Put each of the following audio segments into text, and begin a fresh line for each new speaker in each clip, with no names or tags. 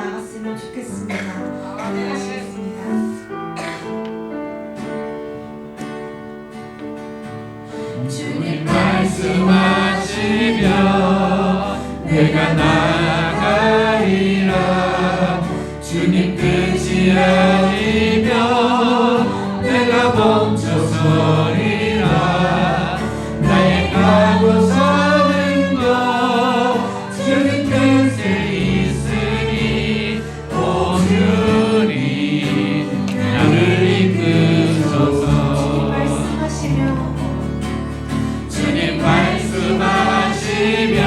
나갔으면 좋겠습니다. 하시겠습니다.
주님 말씀하시면 내가 나가리라. 주님 뜻이 아니면 내가 멈춰서리라. 나의 가고 서는 것 주님 뜻에 있으니 오 주님 나를 이끄소서. 주님 말씀하시면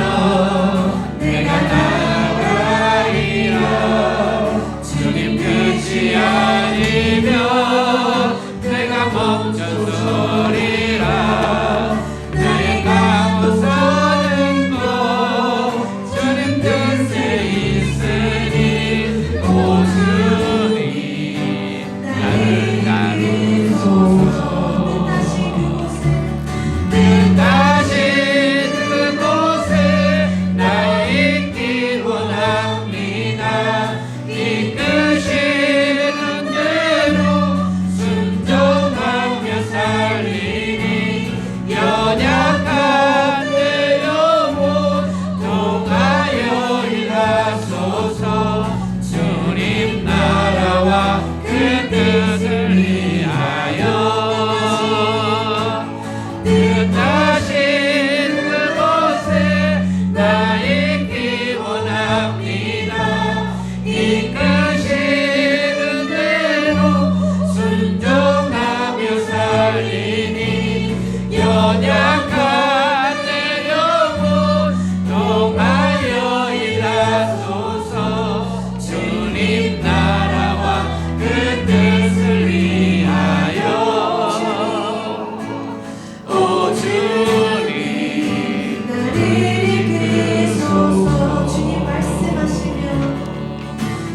내가 나가리라. 주님 뜻이 아니면 내가 멈춰서리라. 나의 가고 서는 것 주님 뜻에 있으니 오 주님 나를 가르소서. 뜻하신 그곳에 나 있기 원합니다. 이끄시는 대로 순종하며 살리니 연약한 내 영혼 통하여 일하소서. 주님 나라와 그 뜻을 위하여 뜻하신 그곳에 나 있기 원합니다. 이끄시는 대로 순종하며 살리니 연약한 내 영혼 통하여 일하소서. 주님 나라와 그 뜻을 위하여 오 주님
나를 이끄소서.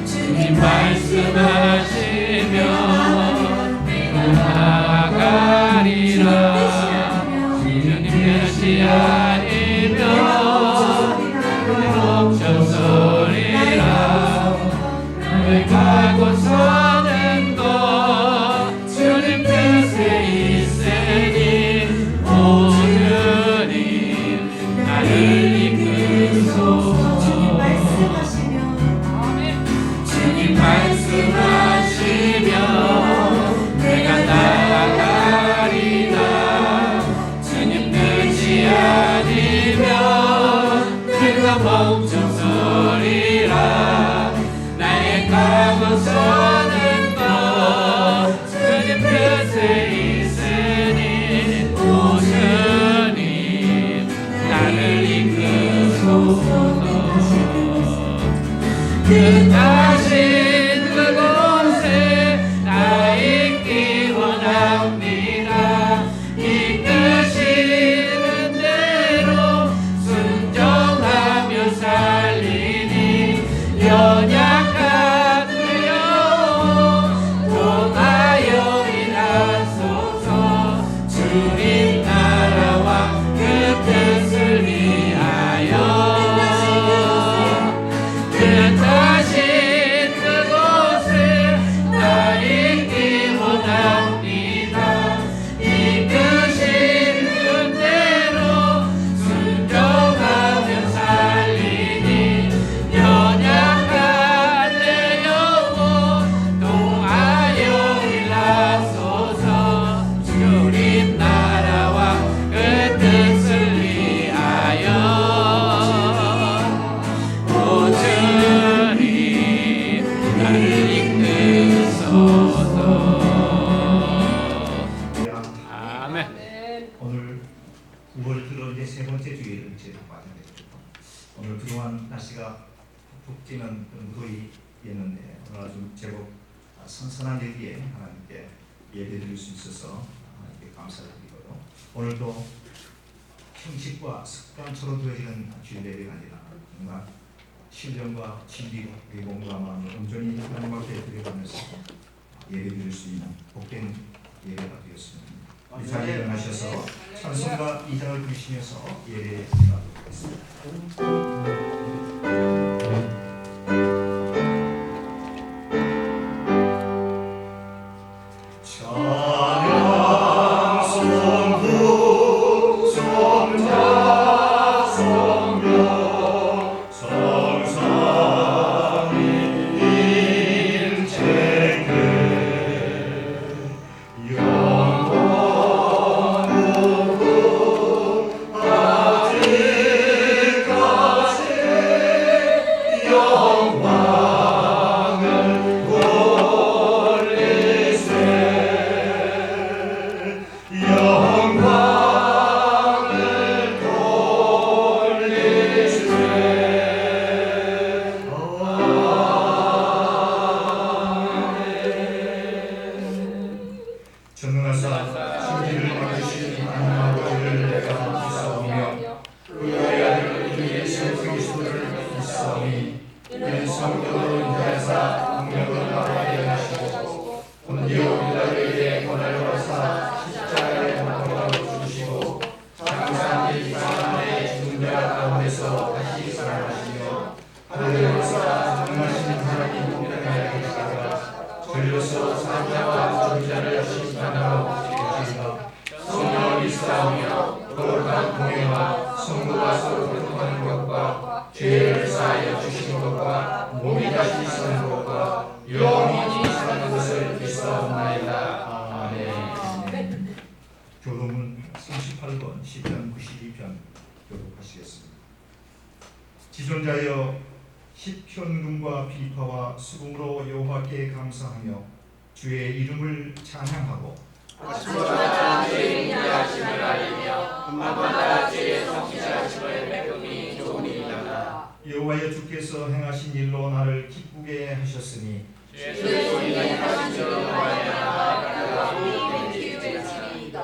주님 말씀하시면
내가 나가리라. 주님 뜻이 아니면 멈춰서리라. 나의 가고 서는 것 주님 뜻에 있으니 오 주님 나를 이끄소서. 주님 말씀하시면 내가 나가리라. 주님 뜻이 아니면 내가 멈춰서리라. 나의 가고 서는 것 주님 뜻에 있으니 오 주님 나를 이끄소서. 뜻하신 그곳에 나 있기 원합니다. 이끄시는 대로 순종하며 살리니 연약한 내 영혼 통하여 일하소서. 주님 나라와 그 뜻을 위하여 뜻하신 그곳에 나 있기 원합니다. 이끄시는 대로 순종하며 살리니 연약한 내 영혼 통하여 일하소서. 주님 나라와 그 뜻을 위하여 오 주님 나를 이끄소서. 아멘.
오늘 9월 들어 이제 세 번째 주일을 맞이하게 됐죠. 오늘 그동안 날씨가 푹 찌는 그런 무더위였는데 오늘 아주 제법 선선한 일기에 하나님께 예배드릴 수 있어서 하나님께 감사를 드리고요. 오늘도 형식과 습관처럼 되어지는 주일 예배가 아니라 정말 신령과 진리 그리고 몸과 마음을 온전히 하나님 앞에 드려가면서 예배드릴 수 있는 복된 예배가 되었습니다. 이 자리에 일어나셔서 찬송가 2장을 부르시면서 예배하도록 하겠습니다. 전능하사 신지를 막으신 하나님을 내가 믿사오며 그의 아들 우리 예수 그리스도를 믿사오니 이는 성령으로 인하여사 능력을 나타나게 하시고 본디오 빌라도에게 권한을 받사 십자가에 못 박아 죽으시고 장사 및 사람의 죽은 자 가운데서 다시 살아나시며 하늘에서 전능하신 하나님 공평하게 계시다가 전로서 사자와 전자를 심판하러 계시다. 성령을 믿사오며 거룩한 공예와 성도가 서로 교통하는 것과 죄를 사하여 주시는 것과 몸이 다시 사는 것과 영원히 사는 것을 믿사옵나이다. 아멘. 교도문 38번 시편 92편 교독하시겠습니다. 지존자여 시편금과 비파와 수금으로 여호와께 감사하며 주의 이름을 찬양하고
아침마다 주의 인자하심을 알리며 밤마다 주의 성실하심을 베품이 좋으니이다.
여호와여 주께서 행하신 일로 나를 기쁘게 하셨으니
주의 손이 행하신 일로 말미암아 그가 우리 기회를 지니이다.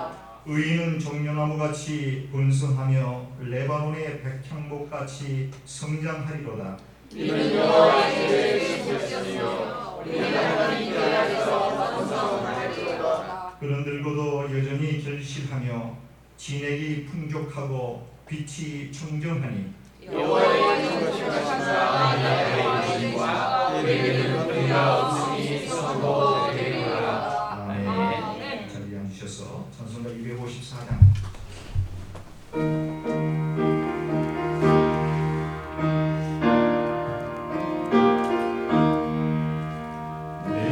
의인은 종려나무같이 번성하며 레바논의 백향목같이 성장하리로다.
이는 여호와의 죄를 씻으시며 우리 하나님 께서 번성하리로다.
그는 늙어도 여전히 결실하며 진액이 풍족하고 빛이 청정하니
여호와의 정직하심과 나의 의심과 그에게는 그가 없으니 선고 되리라.
아멘. 자리에 앉으셔서 찬송가 254장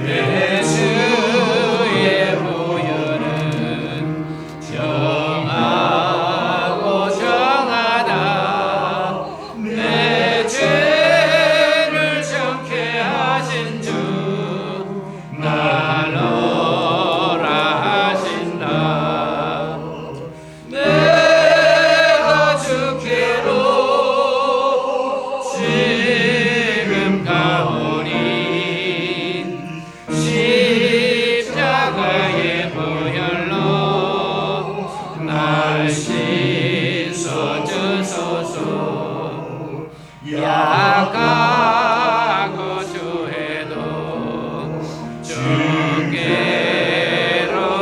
내 주의 보혈은 정하고 정하다. 내 죄를 정케 하신 주 나노라 하신다. 내가 주께로 지금 가오니 십자가의 보혈로 날 씻어주소서. 약하고 주해도 주께로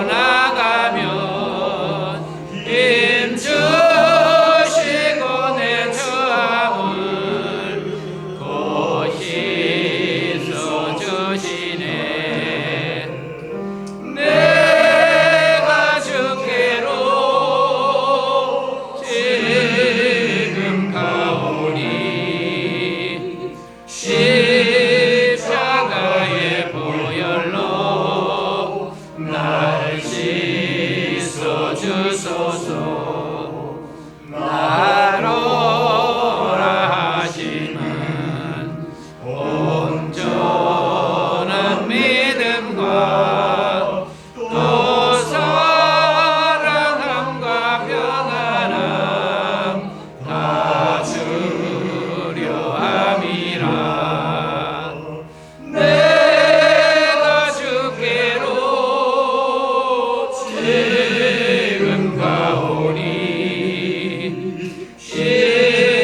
나가면 힘 주시고 내 죄함을 곧 씻어주시네. 내가 주께로 지금 가오니 십자가의 보혈로 날 씻어주소서. 나로라 하시는 온전한 믿음과 또 사랑함과 평안함 다 주려 함이라. 내가 주께로 지금 가오니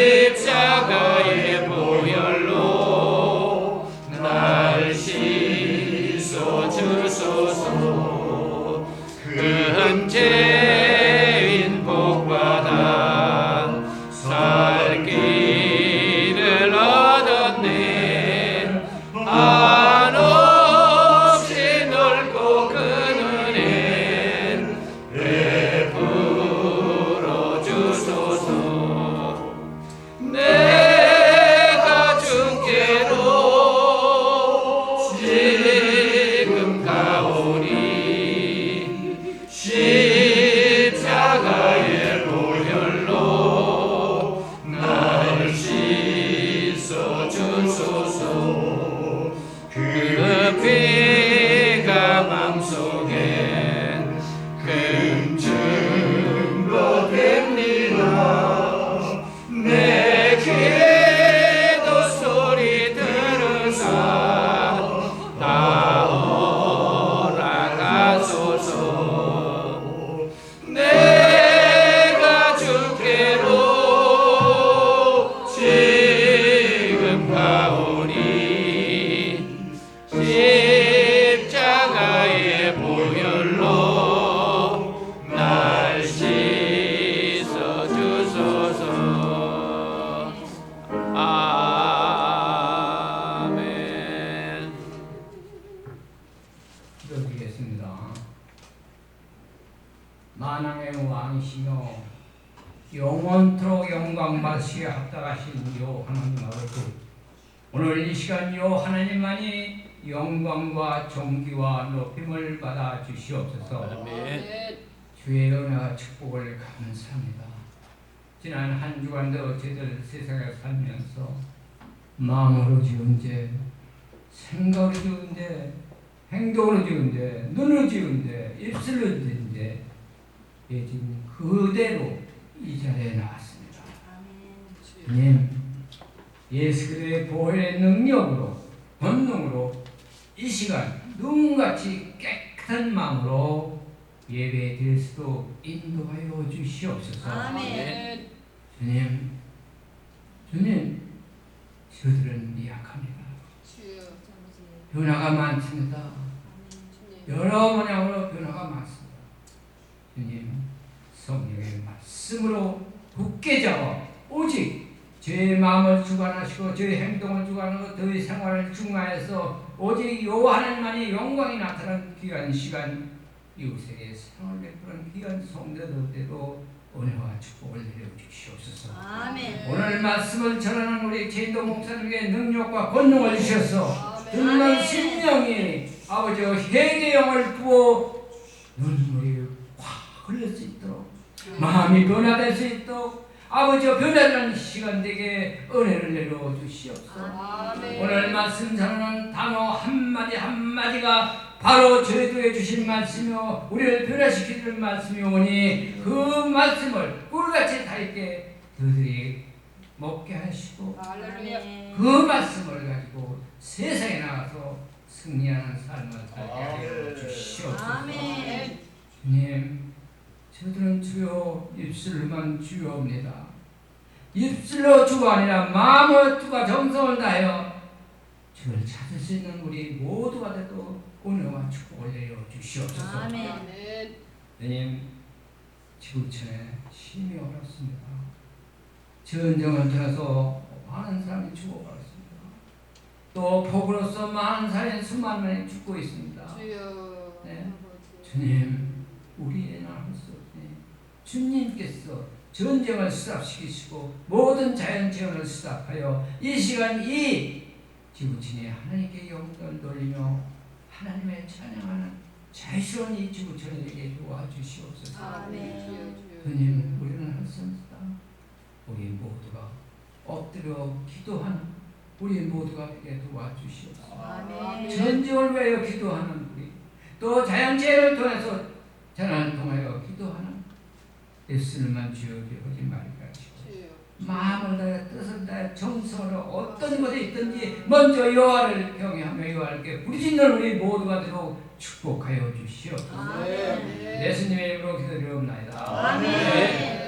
십자가의 보혈로 날 씻어주소서. 큰 죄인 복받아 살 길을 얻었네. 한없이 넓고 큰 은혜 베풀어 주소서. 내가 주께로 지금 가오니 십자가의 보혈로 날 씻어주소서. 그 피가 맘속에 금증거 됩니다. 내 기도 소리 들으사 나오라 가소서.
드리겠습니다. 만왕의 왕이시며 영원토록 영광 받으시기에 합당하신 요 하나님 아버지, 오늘 이 시간 요 하나님만이 영광과 존귀와 높임을 받아 주시옵소서. 주의 은혜와 축복을 감사합니다. 지난 한 주간도 저희들 세상에 살면서 마음으로 지은 죄, 생각으로 지은 죄, 행동으로 지은 죄, 눈으로 지은 죄, 입술로 지은 죄, 예, 지금 그대로 이 자리에 나왔습니다. 주님, 예수 그리스도의 보혈의 능력으로, 권능으로 이 시간 눈같이 깨끗한 마음으로 예배 드릴 수도 인도하여 주시옵소서.
아멘.
주님, 저들은 미약합니다. 변화가 많습니다. 여러 모양으로 변화가 많습니다. 주님, 성령의 말씀으로 굳게 잡아 오직 저의 마음을 주관하시고 저의 행동을 주관하고 저의 생활을 중화해서 오직 요 하나님만이 영광이 나타나는 귀한 시간, 이웃에게 사랑을 베푸는 귀한 성도들에게도 은혜와 축복을 내려주시옵소서.
아멘.
오늘 말씀을 전하는 우리 제인도 목사님에게 능력과 권능을 주셔서 듣는 심령이 아버지 회개의 영을 부어 눈물이 확 흘릴 수 있도록, 마음이 변화될 수 있도록 아버지 변화되는 시간 되게 은혜를 내려주시옵소서. 오늘 말씀 전하는 단어 한마디 한마디가 바로 저희들에게 주신 말씀이요 우리를 변화시키는 말씀이오니 그 말씀을 꿀같이 달게 너희들이 먹게 하시고 그 말씀을 가지고 세상에 나가서 승리하는 삶을 살게 하여 주시옵소서. 주님, 저들은 주여 입술로만 주여옵니다. 입술로 주가 아니라 마음으로 주가 정성을 다하여 주를 찾을 수 있는 우리 모두가 되도 은혜와 축복을 내려 주시옵소서. 주님, 지구촌에 힘이 어렵습니다. 전쟁을 통해서 많은 사람이 죽어가습니다. 또 폭우로서 많은 사람이 수만 명이 죽고 있습니다. 네. 주님, 우리의 나라를 주님께서 전쟁을 스탑시키시고 모든 자연재해를 스탑하여 이 시간 이 지구촌에 하나님께 영광을 돌리며 하나님의 찬양하는 자유스러운 이 지구촌에 되게 도와주시옵소서. 주님, 우리는 할 수 없다. 우리 모두가 엎드려 기도하는 우리 모두가 되게 도와주시옵소서. 전쟁을 위하여 기도하는 우리, 또 자연재해를 통해서 재난을 통하여 기도하는 예수님만 주여주여 하지 말게 하시고 마음을 다해 뜻을 다해 정성으로 어떤 곳에 있든지 먼저 여호와를 경외하며 여호와께 부르짖는 우리 모두가 되도록 축복하여 주시옵소서. 예수님의 이름으로 기도드리옵나이다. 아멘.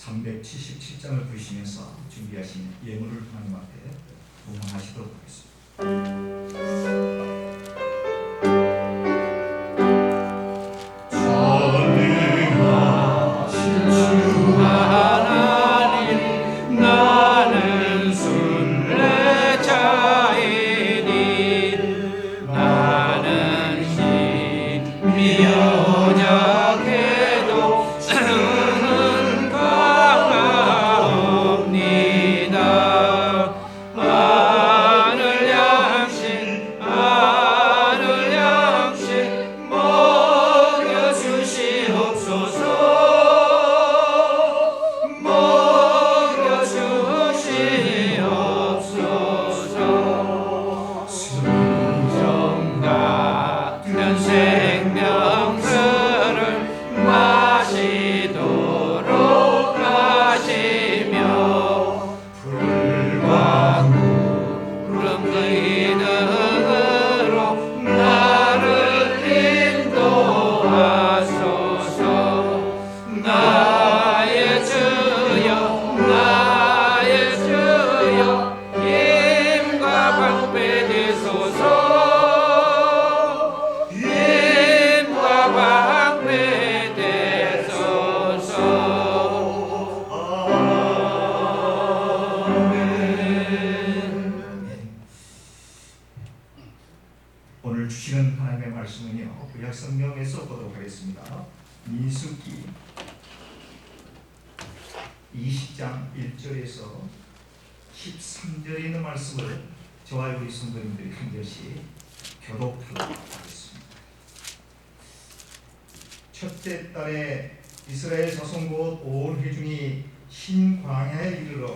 377장을 부르시면서 준비하신 예물을 하나님 앞에 봉헌하시도록 하겠습니다. 구약 성경에서 보도록 하겠습니다. 민수기 20장 1절에서 13절에 있는 말씀을 저와 우리 성도님들이 한 절씩 교독하도록 하겠습니다. 첫째 달에 이스라엘 자손 곧 온 회중이 신광야에 이르러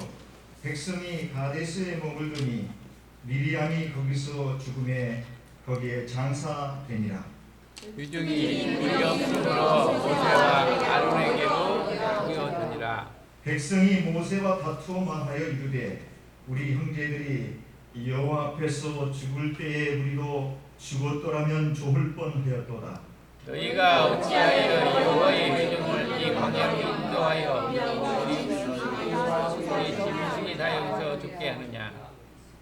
백성이 가데스에 머물더니 미리암이 거기서 죽음에 거기에 장사되니라.
유중이 우리 없음으로 모세와 아론에게로 죽여드니라.
백성이 모세와 다투어만 하여 이르되 우리 형제들이 여호와 앞에서 죽을 때에 우리도 죽었더라면 좋을 뻔하였도다.
너희가 어찌하여 여호와의 회중을 이 광야로 인도하여 우리 짐승이 다 여기서 죽게 하느냐.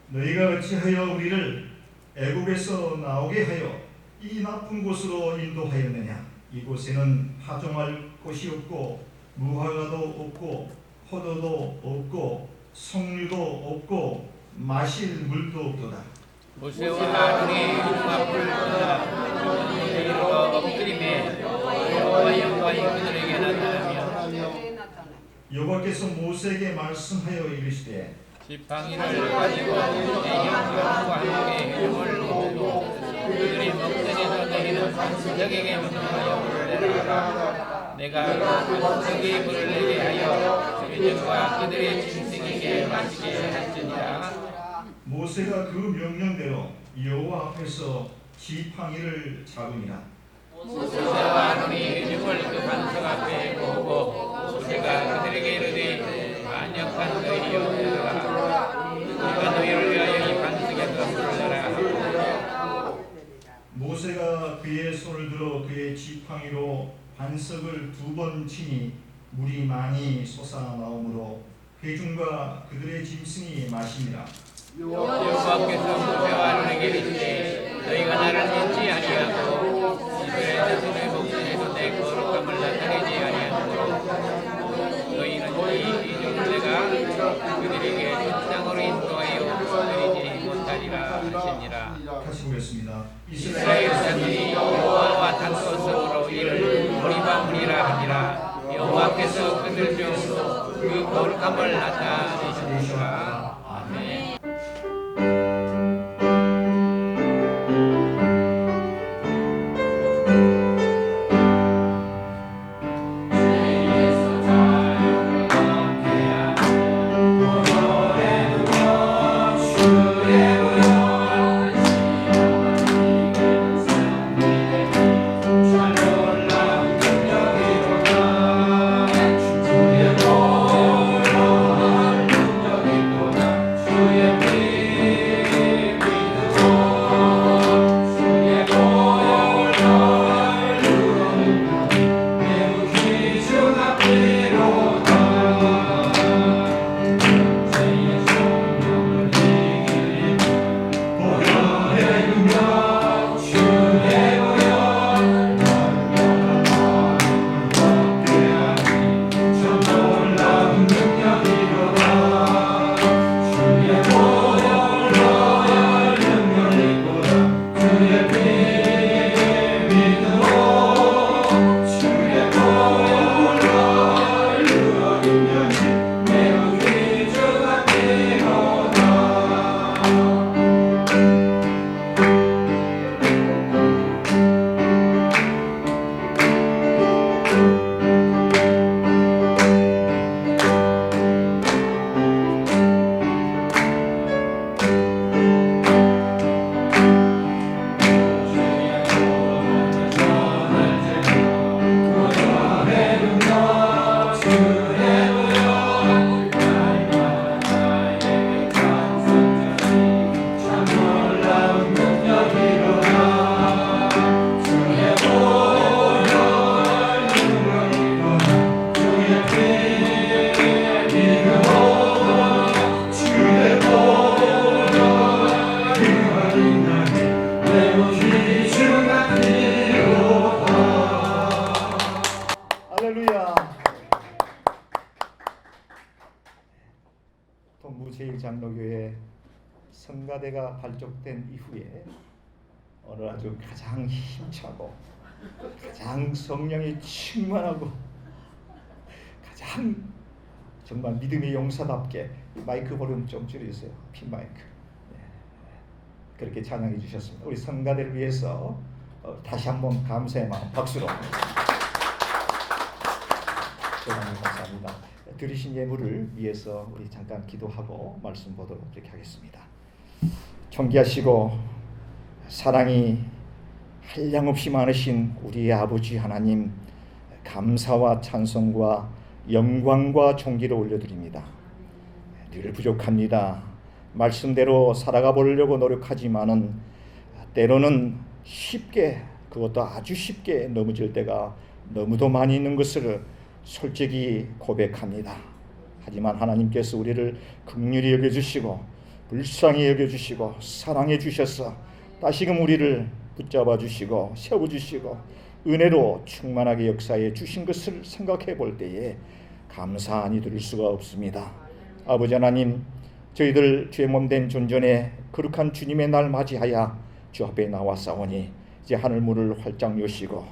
너희가 어찌하여 우리를 애굽에서 나오게 하여 이 나쁜 곳으로 인도하였느냐. 이곳에는 파종할 곳이 없고 무화과도 없고 포도도 없고 석류도 없고 마실 물도 없도다.
모세와 아론이 회중 앞을 떠나 모세로 엎드리매 여호와의 영광이 그들에게 나타나며
여호와께서 모세에게 말씀하여 이르시되
지팡이를 가지고 내 영광과 함께 회중을 모으고 그들이 목전에서 내리는 적에게 명령하여 불을 내라. 내가 적의 불을 내게 하여 회중과 그들의 짐승에게 마시게 할지니라.
모세가 그 명령대로 여호와 앞에서 지팡이를 잡으니라.
모세와 아론이 회중을 그 반석 앞에 모으고 모세가 그들에게 이르되 완역한 너희여 들으라. 내가 너희를 위하여 이 반석에서 불을 내라 하고
모세가 그의 손을 들어 그의 지팡이로 반석을 2번 치니 물이 많이 솟아나오므로 회중과 그들의 짐승이 마시니라.
여호와께서 모세와 아론에게 이르시되 너희가 나를 믿지 아니하고 이스라엘 자손의 목전에서 내 거룩함을 나타내지 아니하므로 너희는 이 회중을 내가 그들에게 전 땅으로 인도하여 드리지 못하리라 하시니라.
다시 보겠습니다.
이스라엘 자손이 여호와와 다투어서로 이를 무리바무리라 하니라. 여호와께서 그들 중 그 거룩함을 나타내시니라. 아멘.
할렐루야. 동부 제1장로교회 성가대가 발족된 이후에 오늘 아주 가장 힘차고 가장 성령이 충만하고 가장 정말 믿음의 용사답게 마이크 볼륨 좀 줄여주세요. 핀 마이크. 네. 그렇게 찬양해 주셨습니다. 우리 성가대를 위해서 다시 한번 감사의 마음 박수로 감사합니다. 드리신 예물을 위해서 우리 잠깐 기도하고 말씀 보도록 이렇게 하겠습니다. 존귀하시고 사랑이 한량없이 많으신 우리의 아버지 하나님, 감사와 찬송과 영광과 존귀를 올려드립니다. 늘 부족합니다. 말씀대로 살아가 보려고 노력하지만은 때로는 쉽게, 그것도 아주 쉽게 넘어질 때가 너무도 많이 있는 것을 솔직히 고백합니다. 하지만 하나님께서 우리를 긍휼히 여겨주시고 불쌍히 여겨주시고 사랑해 주셔서 다시금 우리를 붙잡아 주시고 세워주시고 은혜로 충만하게 역사해 주신 것을 생각해 볼 때에 감사하니 드릴 수가 없습니다. 아버지 하나님, 저희들 죄 몸된 존전에 거룩한 주님의 날 맞이하여 주 앞에 나왔사오니 이제 하늘문을 활짝 여시고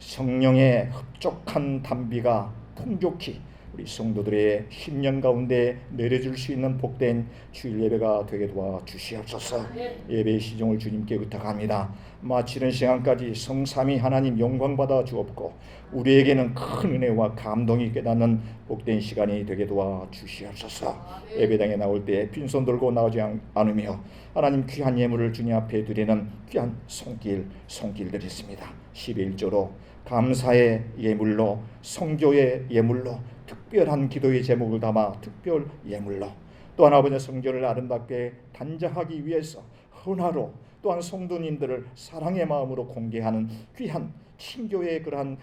성령의 흡족한 담비가 풍족히 우리 성도들의 심령 가운데 내려줄 수 있는 복된 주일 예배가 되게 도와주시옵소서. 예배의 시종을 주님께 부탁합니다. 마치는 시간까지 성삼위 하나님 영광받아 주옵고 우리에게는 큰 은혜와 감동이 깨닫는 복된 시간이 되게 도와주시옵소서. 예배당에 나올 때 빈손 들고 나오지 않으며 하나님 귀한 예물을 주님 앞에 드리는 귀한 손길 드리겠습니다. 11조로 감사의 예물로, 성교의 예물로, 특별한 기도의 제목을 담아 특별 예물로, 또한 아버지의 성전을 아름답게 단장하기 위해서 헌화로, 또한 성도님들을 사랑의 마음으로 공개하는 귀한 신교의 그러한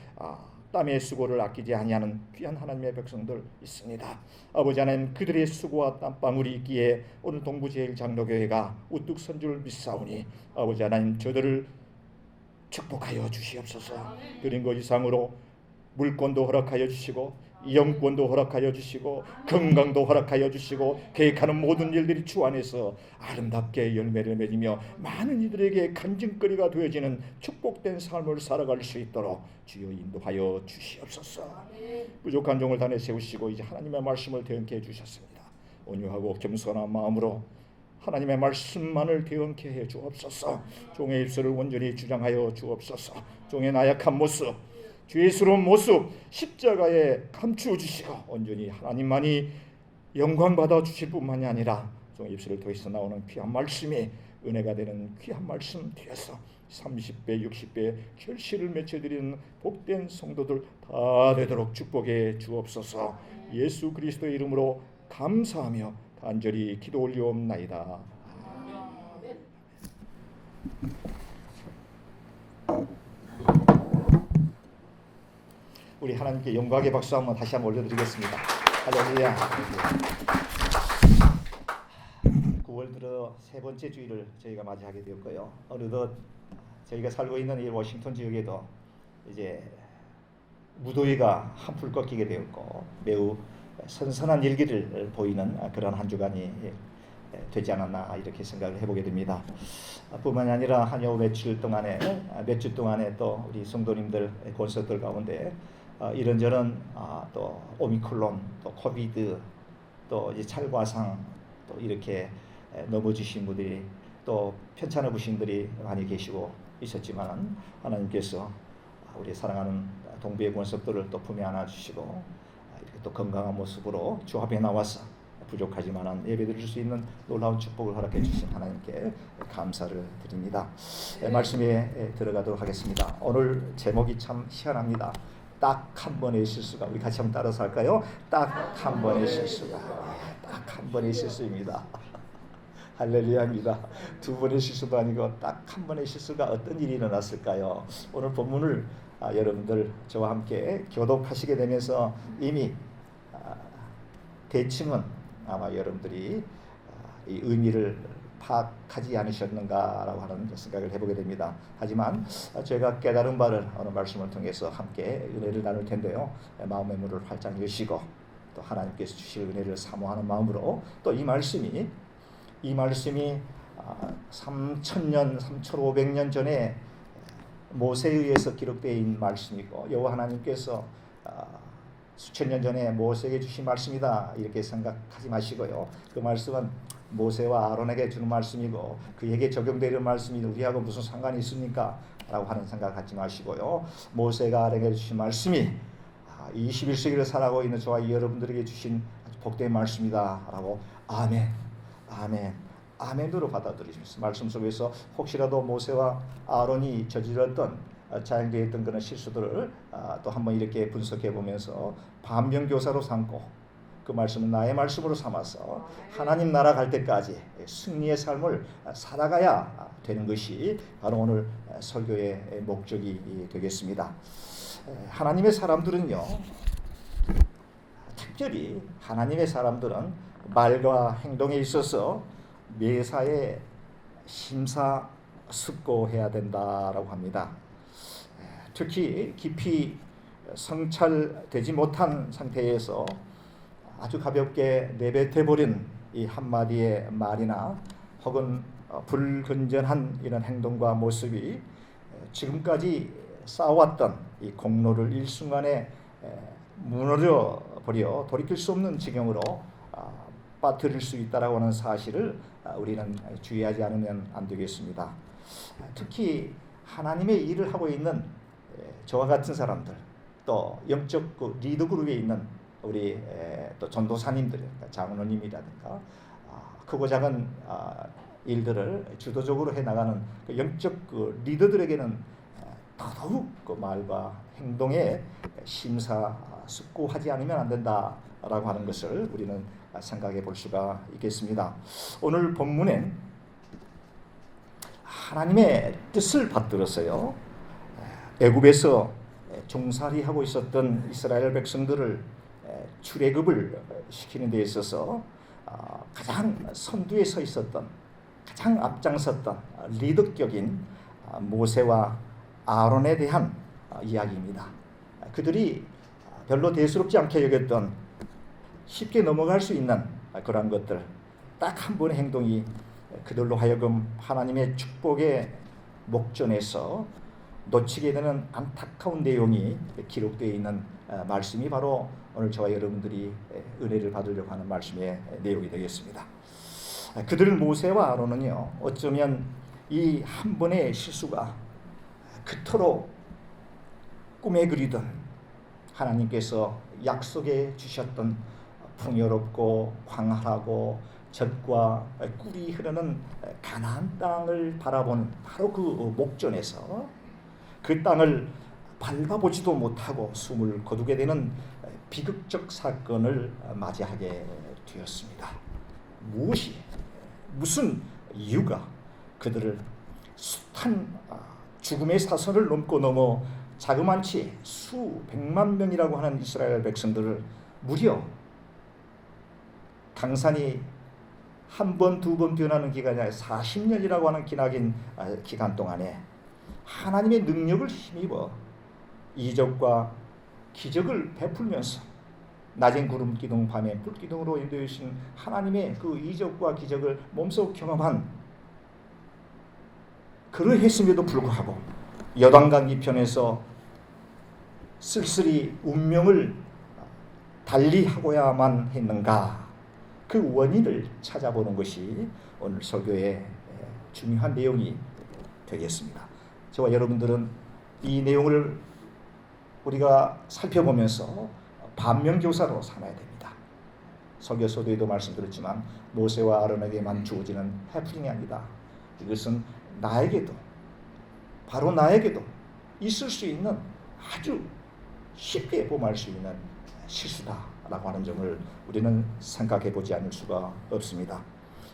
땀의 수고를 아끼지 아니하는 귀한 하나님의 백성들 있습니다. 아버지 하나님, 그들의 수고와 땀방울이 있기에 오늘 동부제일장로교회가 우뚝 선 줄 믿사오니 아버지 하나님, 저들을 축복하여 주시옵소서. 드린 것 이상으로 물권도 허락하여 주시고 영권도 허락하여 주시고 건강도 허락하여 주시고 계획하는 모든 일들이 주 안에서 아름답게 열매를 맺으며 많은 이들에게 간증거리가 되어지는 축복된 삶을 살아갈 수 있도록 주여 인도하여 주시옵소서. 부족한 종을 단에 세우시고 이제 하나님의 말씀을 대언케 해주셨습니다. 온유하고 겸손한 마음으로 하나님의 말씀만을 대언케 해 주옵소서. 종의 입술을 온전히 주장하여 주옵소서. 종의 나약한 모습, 죄스러운 모습 십자가에 감추어 주시고 온전히 하나님만이 영광 받아 주실 뿐만이 아니라 종의 입술을 통해서 나오는 귀한 말씀이 은혜가 되는 귀한 말씀 되어서 30배 60배 결실을 맺혀드리는 복된 성도들 다 되도록 축복해 주옵소서. 예수 그리스도의 이름으로 감사하며 간절히 기도 올리옵나이다. 우리 하나님께 영광의 박수 한번 다시 한번 올려드리겠습니다. 할렐루야. 9월 들어 세 번째 주일을 저희가 맞이하게 되었고요. 어느덧 저희가 살고 있는 이 워싱턴 지역에도 이제 무더위가 한풀 꺾이게 되었고 매우 선선한 일기를 보이는 그런 한 주간이 되지 않았나 이렇게 생각을 해보게 됩니다. 뿐만 아니라 한여 몇 주 동안에 또 우리 성도님들 콘서트들 가운데 이런저런 또 오미크론, 또 코비드, 또 이제 찰과상, 또 이렇게 넘어지신 분들이 또 편찮은 부신들이 많이 계시고 있었지만 하나님께서 우리 사랑하는 동부의 권속들을 또 품에 안아주시고 이렇게 또 건강한 모습으로 주 앞에 나와서 부족하지만 예배드릴 수 있는 놀라운 축복을 허락해 주신 하나님께 감사를 드립니다. 말씀에 들어가도록 하겠습니다. 오늘 제목이 참 희한합니다. 딱 한 번의 실수가, 우리 같이 한번 따라서 할까요? 딱 한 번의 실수가, 딱 한 번의 실수입니다. 할렐루야입니다. 두 번의 실수도 아니고 딱 한 번의 실수가 어떤 일이 일어났을까요? 오늘 본문을 여러분들 저와 함께 교독하시게 되면서 이미 대충은 아마 여러분들이 이 의미를 파악하지 않으셨는가라고 하는 생각을 해보게 됩니다. 하지만 제가 깨달은 바를 오늘 말씀을 통해서 함께 은혜를 나눌 텐데요. 마음의 문을 활짝 여시고 또 하나님께서 주실 은혜를 사모하는 마음으로 또 이 말씀이 3,000년, 3,500년 전에 모세에 의해서 기록되어 있는 말씀이고 여호와 하나님께서 수천 년 전에 모세에게 주신 말씀이다 이렇게 생각하지 마시고요. 그 말씀은 모세와 아론에게 주는 말씀이고 그에게 적용되는 말씀이 우리하고 무슨 상관이 있습니까? 라고 하는 생각 갖지 마시고요. 모세가 아론에게 주신 말씀이 21세기를 살아가고 있는 저와 여러분들에게 주신 복된 말씀이다 라고 아멘, 아멘, 아멘으로 받아들이십시오. 말씀 속에서 혹시라도 모세와 아론이 저질렀던 자행되어 있던 그런 실수들을 또 한번 이렇게 분석해 보면서 반면교사로 삼고 그 말씀은 나의 말씀으로 삼아서 하나님 나라 갈 때까지 승리의 삶을 살아가야 되는 것이 바로 오늘 설교의 목적이 되겠습니다. 하나님의 사람들은요, 특별히 하나님의 사람들은 말과 행동에 있어서 매사에 심사숙고해야 된다라고 합니다. 특히 깊이 성찰되지 못한 상태에서 아주 가볍게 내뱉어버린 이 한마디의 말이나 혹은 불건전한 이런 행동과 모습이 지금까지 쌓아왔던 이 공로를 일순간에 무너져 버려 돌이킬 수 없는 지경으로 빠뜨릴 수 있다라고 하는 사실을 우리는 주의하지 않으면 안 되겠습니다. 특히 하나님의 일을 하고 있는 저와 같은 사람들, 또 영적 리더 그룹에 있는 우리 또 전도사님들, 장로님이라든가 크고 작은 일들을 주도적으로 해나가는 그 영적 리더들에게는 더더욱 그 말과 행동에 심사숙고하지 않으면 안 된다라고 하는 것을 우리는 생각해 볼 수가 있겠습니다. 오늘 본문엔 하나님의 뜻을 받들었어요. 애굽에서 종살이하고 있었던 이스라엘 백성들을 출애굽을 시키는 데 있어서 가장 선두에 서 있었던, 가장 앞장섰던 리더격인 모세와 아론에 대한 이야기입니다. 그들이 별로 대수롭지 않게 여겼던, 쉽게 넘어갈 수 있는 그런 것들, 딱 한 번의 행동이 그들로 하여금 하나님의 축복의 목전에서 놓치게 되는 안타까운 내용이 기록되어 있는 말씀이 바로 오늘 저와 여러분들이 은혜를 받으려고 하는 말씀의 내용이 되겠습니다. 그들 모세와 아론은요, 어쩌면 이 한 번의 실수가 그토록 꿈에 그리던 하나님께서 약속해 주셨던 풍요롭고 광활하고 젖과 꿀이 흐르는 가나안 땅을 바라보는 바로 그 목전에서 그 땅을 밟아보지도 못하고 숨을 거두게 되는 비극적 사건을 맞이하게 되었습니다. 무슨 이유가 그들을 숱한 죽음의 사선을 넘어 자그만치 수백만 명이라고 하는 이스라엘 백성들을 무려 강산이 한 번, 두 번 변하는 기간이 아니라 40년이라고 하는 기나긴 기간 동안에 하나님의 능력을 힘입어 이적과 기적을 베풀면서 낮엔 구름 기둥, 밤엔 불 기둥으로 인도하신 하나님의 그 이적과 기적을 몸소 경험한, 그러했음에도 불구하고 여단강 이편에서 쓸쓸히 운명을 달리하고야만 했는가, 그 원인을 찾아보는 것이 오늘 설교의 중요한 내용이 되겠습니다. 저와 여러분들은 이 내용을 우리가 살펴보면서 반면교사로 삼아야 됩니다. 설교서도에도 말씀드렸지만 모세와 아론에게만 주어지는 해프닝이 아니다. 이것은 나에게도, 바로 나에게도 있을 수 있는 아주 쉽게 범할 수 있는 실수다라고 하는 점을 우리는 생각해 보지 않을 수가 없습니다.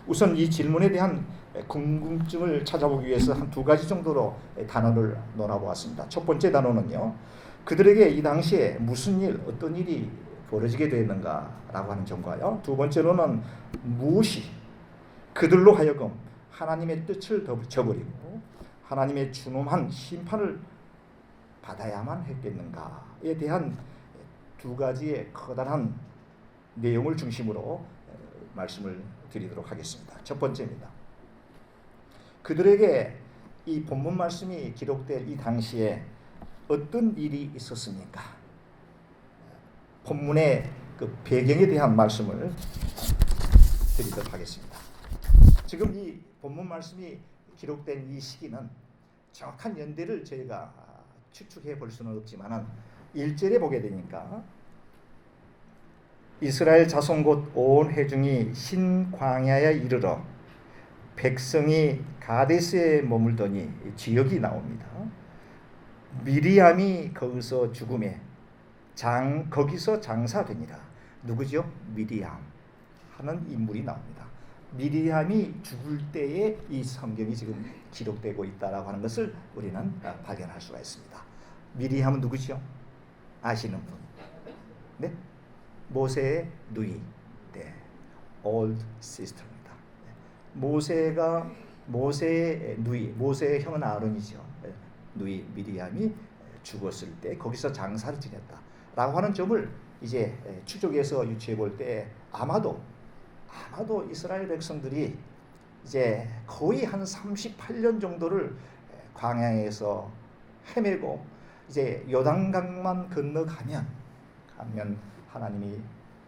우선 이 질문에 대한 궁금증을 찾아보기 위해서 한 두 가지 정도로 단어를 논하보았습니다. 첫 번째 단어는요, 그들에게 이 당시에 무슨 일, 어떤 일이 벌어지게 되었는가라고 하는 점과요, 두 번째로는 무엇이 그들로 하여금 하나님의 뜻을 저버리고 하나님의 준엄한 심판을 받아야만 했겠는가에 대한 두 가지의 커다란 내용을 중심으로 말씀을 드리도록 하겠습니다. 첫 번째입니다. 그들에게 이 본문 말씀이 기록될 이 당시에 어떤 일이 있었습니까? 본문의 그 배경에 대한 말씀을 드리도록 하겠습니다. 지금 이 본문 말씀이 기록된 이 시기는 정확한 연대를 저희가 추측해 볼 수는 없지만 1절에 보게 되니까 이스라엘 자손 곧 온 회중이 신광야에 이르러 백성이 가데스에 머물더니 지역이 나옵니다. 미리암이 거기서 죽음에 거기서 장사되니라. 누구죠? 미리암 하는 인물이 나옵니다. 미리암이 죽을 때에 이 성경이 지금 기록되고 있다라고 하는 것을 우리는 발견할 수가 있습니다. 미리암은 누구죠? 아시는 분? 네? 모세의 누이, 네, old sister입니다. 모세의 누이, 모세의 형은 아론이죠. 누이 미리암이 죽었을 때 거기서 장사를 지냈다라고 하는 점을 이제 추적해서 유추해 볼 때 아마도 이스라엘 백성들이 이제 거의 한 38년 정도를 광야에서 헤매고 이제 요단강만 건너가면 하나님이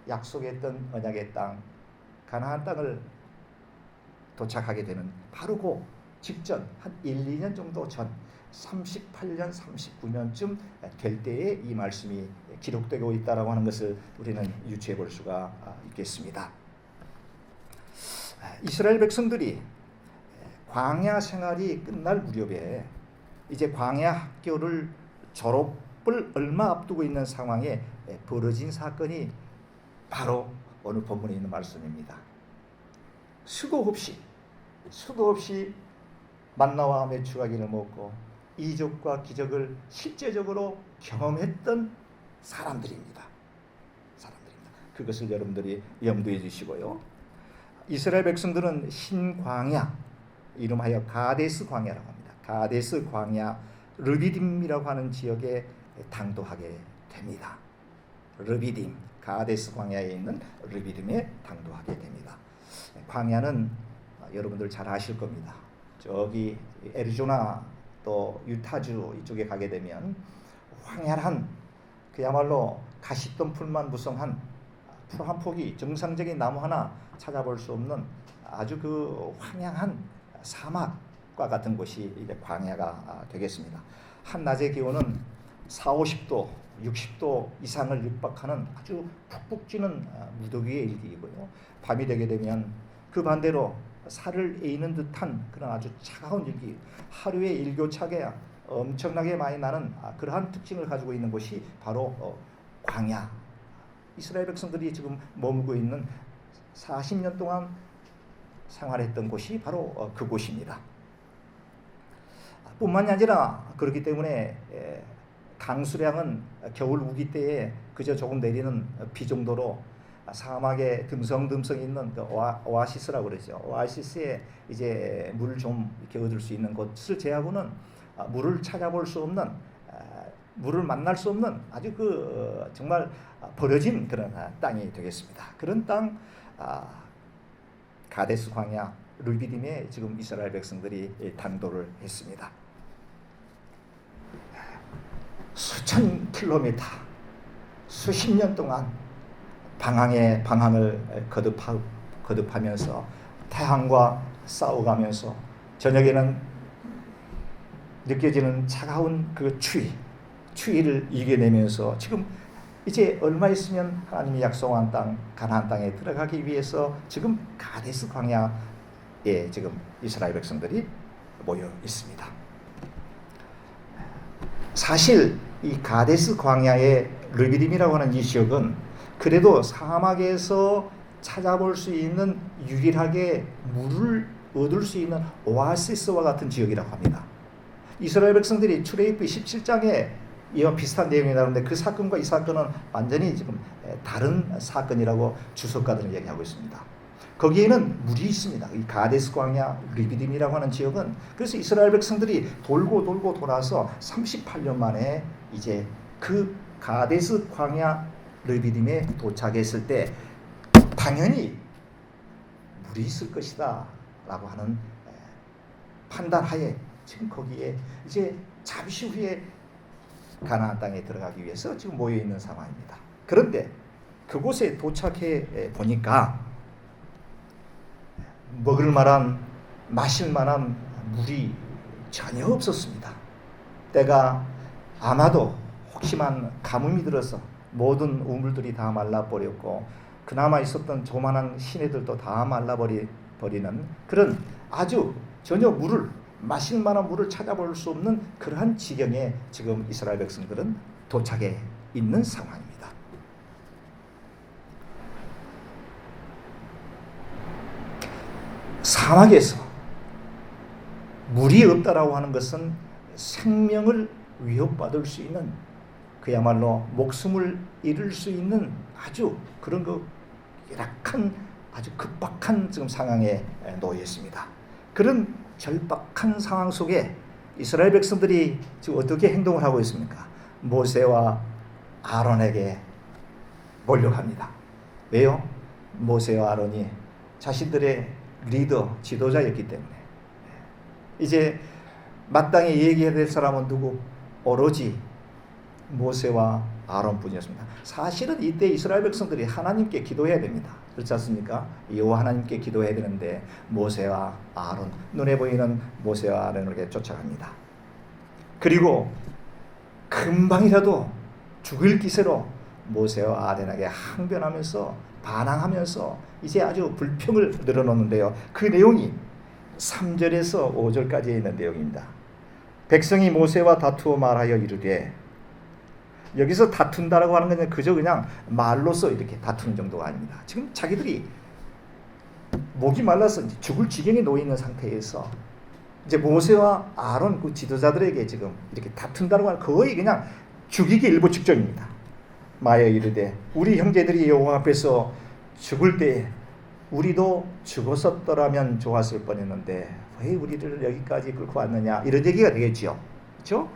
약속했던 언약의 땅 가나안 땅을 도착하게 되는 바로 그 직전 한 1, 2년 정도 전 38년, 39년쯤 될 때에 이 말씀이 기록되고 있다라고 하는 것을 우리는 유추해 볼 수가 있겠습니다. 이스라엘 백성들이 광야 생활이 끝날 무렵에 이제 광야 학교를 졸업을 얼마 앞두고 있는 상황에 벌어진 사건이 바로 오늘 본문에 있는 말씀입니다. 수도 없이 만나와 메추라기를 먹고 이적과 기적을 실제적으로 경험했던 사람들입니다. 그것을 여러분들이 염두해 주시고요. 이스라엘 백성들은 신광야, 이름하여 가데스 광야라고 합니다. 가데스 광야 르비딤이라고 하는 지역에 당도하게 됩니다. 르비딤, 가데스 광야에 있는 르비딤에 당도하게 됩니다. 광야는 여러분들 잘 아실 겁니다. 저기 애리조나 또 유타주 이쪽에 가게 되면 황야한 그야말로 가시덤불만 무성한 풀 한 폭이 정상적인 나무 하나 찾아볼 수 없는 아주 그 황량한 사막과 같은 곳이 이제 광야가 되겠습니다. 한낮의 기온은 40~50도, 60도 이상을 육박하는 아주 푹푹 찌는 무더기의 일기이고요. 밤이 되게 되면 그 반대로 살을 에이는 듯한 그런 아주 차가운 일기, 하루에 일교차게 엄청나게 많이 나는 그러한 특징을 가지고 있는 곳이 바로 광야. 이스라엘 백성들이 지금 머물고 있는 40년 동안 생활했던 곳이 바로 그곳입니다. 뿐만이 아니라 그렇기 때문에 강수량은 겨울 우기 때에 그저 조금 내리는 비 정도로 사막에 듬성듬성 있는 그 오아시스라고 그러죠. 오아시스에 이제 물을 좀 이렇게 얻을 수 있는 곳을 제하고는 물을 찾아볼 수 없는, 물을 만날 수 없는 아주 그 정말 버려진 그런 땅이 되겠습니다. 그런 땅 가데스 광야 르비딤에 지금 이스라엘 백성들이 당도를 했습니다. 수천 킬로미터, 수십 년 동안 방황을 거듭하면서 태양과 싸워가면서 저녁에는 느껴지는 차가운 그 추위를 이겨내면서 지금 이제 얼마 있으면 하나님이 약속한 땅 가나안 땅에 들어가기 위해서 지금 가데스 광야에 지금 이스라엘 백성들이 모여 있습니다. 사실 이 가데스 광야의 르비딤이라고 하는 이 지역은 그래도 사막에서 찾아볼 수 있는 유일하게 물을 얻을 수 있는 오아시스와 같은 지역이라고 합니다. 이스라엘 백성들이 출애굽기 17장에 이와 비슷한 내용이 나오는데 그 사건과 이 사건은 완전히 지금 다른 사건이라고 주석가들은 얘기하고 있습니다. 거기에는 물이 있습니다. 이 가데스 광야 르비딤이라고 하는 지역은 그래서 이스라엘 백성들이 돌고 돌아서 38년 만에 이제 그 가데스 광야 르비딤에 도착했을 때 당연히 물이 있을 것이다 라고 하는 판단하에 지금 거기에 이제 잠시 후에 가나안 땅에 들어가기 위해서 지금 모여 있는 상황입니다. 그런데 그곳에 도착해 보니까 먹을 만한 마실 만한 물이 전혀 없었습니다. 때가 아마도 혹시만 가뭄이 들어서 모든 우물들이 다 말라버렸고 그나마 있었던 조만한 시내들도 다 말라버리는 그런 아주 전혀 마실 만한 물을 찾아볼 수 없는 그러한 지경에 지금 이스라엘 백성들은 도착해 있는 상황입니다. 사막에서 물이 없다라고 하는 것은 생명을 위협받을 수 있는 그야말로 목숨을 잃을 수 있는 아주 그런 열악한 아주 급박한 지금 상황에 놓여 있습니다. 그런 절박한 상황 속에 이스라엘 백성들이 지금 어떻게 행동을 하고 있습니까? 모세와 아론에게 몰려갑니다. 왜요? 모세와 아론이 자신들의 리더, 지도자였기 때문에. 이제 마땅히 얘기해야 될 사람은 누구? 오로지 모세와 아론뿐이었습니다. 사실은 이때 이스라엘 백성들이 하나님께 기도해야 됩니다. 그렇지 않습니까? 여호와 하나님께 기도해야 되는데 모세와 아론, 눈에 보이는 모세와 아론에게 쫓아갑니다. 그리고 금방이라도 죽을 기세로 모세와 아론에게 항변하면서 반항하면서 이제 아주 불평을 늘어놓는데요. 그 내용이 3절에서 5절까지 있는 내용입니다. 백성이 모세와 다투어 말하여 이르되, 여기서 다툰다라고 하는 것은 그저 그냥 말로써 이렇게 다투는 정도가 아닙니다. 지금 자기들이 목이 말라서 이제 죽을 지경에 놓여 있는 상태에서 이제 모세와 아론 그 지도자들에게 지금 이렇게 다툰다라고 하는 거의 그냥 죽이기 일보 직전입니다. 마여 이르되 우리 형제들이 여호와 앞에서 죽을 때 우리도 죽었었더라면 좋았을 뻔했는데 왜 우리를 여기까지 끌고 왔느냐, 이런 얘기가 되겠지요. 그렇죠?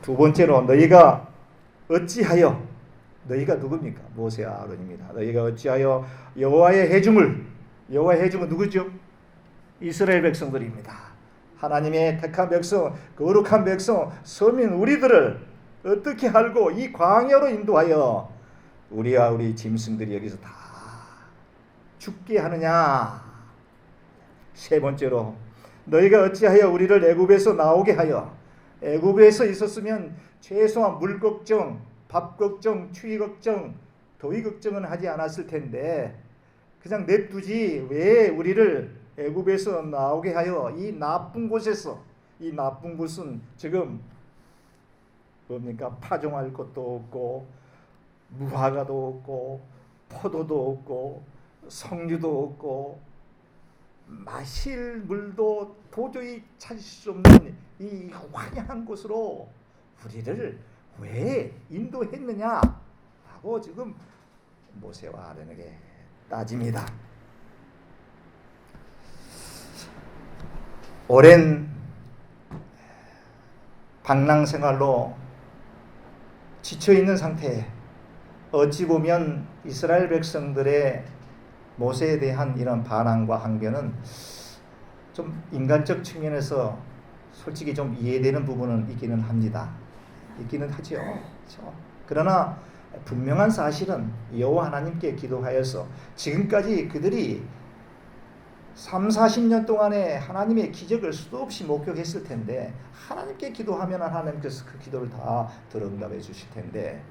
두 번째로 너희가 어찌하여, 너희가 누굽니까? 모세와 아론입니다. 너희가 어찌하여 여호와의 해중을, 여호와의 해중은 누구죠? 이스라엘 백성들입니다. 하나님의 택한 백성, 거룩한 백성, 서민 우리들을 어떻게 알고 이 광야로 인도하여 우리와 우리 짐승들이 여기서 다 죽게 하느냐. 세 번째로 너희가 어찌하여 우리를 애굽에서 나오게 하여, 애굽에서 있었으면 최소한 물 걱정, 밥 걱정, 추위 걱정, 더위 걱정은 하지 않았을 텐데 그냥 냅두지 왜 우리를 애굽에서 나오게 하여 이 나쁜 곳에서, 이 나쁜 곳은 지금 뭡니까? 파종할 것도 없고 무화과도 없고 포도도 없고 석류도 없고 마실 물도 도저히 찾을 수 없는 이 황량한 곳으로 우리를 왜 인도했느냐 하고 지금 모세와 아론에게 따집니다. 오랜 방랑 생활로 지쳐있는 상태에 어찌 보면 이스라엘 백성들의 모세에 대한 이런 반항과 항변은 좀 인간적 측면에서 솔직히 좀 이해되는 부분은 있기는 합니다. 있기는 하죠. 그렇죠? 그러나 분명한 사실은 여호와 하나님께 기도하여서 지금까지 그들이 30-40년 동안에 하나님의 기적을 수도 없이 목격했을 텐데 하나님께 기도하면 하나님께서 그 기도를 다 들어응답해 주실 텐데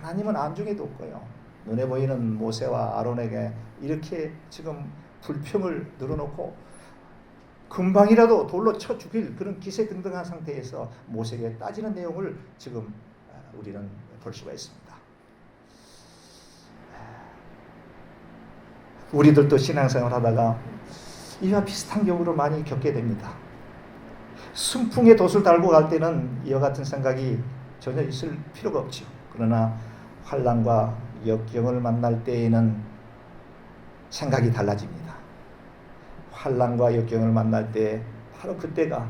하나님은 안중에도 없고요. 눈에 보이는 모세와 아론에게 이렇게 지금 불평을 늘어놓고 금방이라도 돌로 쳐 죽일 그런 기세등등한 상태에서 모세에게 따지는 내용을 지금 우리는 볼 수가 있습니다. 우리들도 신앙생활 하다가 이와 비슷한 경우를 많이 겪게 됩니다. 순풍에 돛을 달고 갈 때는 이와 같은 생각이 전혀 있을 필요가 없죠. 그러나 환난과 역경을 만날 때에는 생각이 달라집니다. 환난과 역경을 만날 때 바로 그때가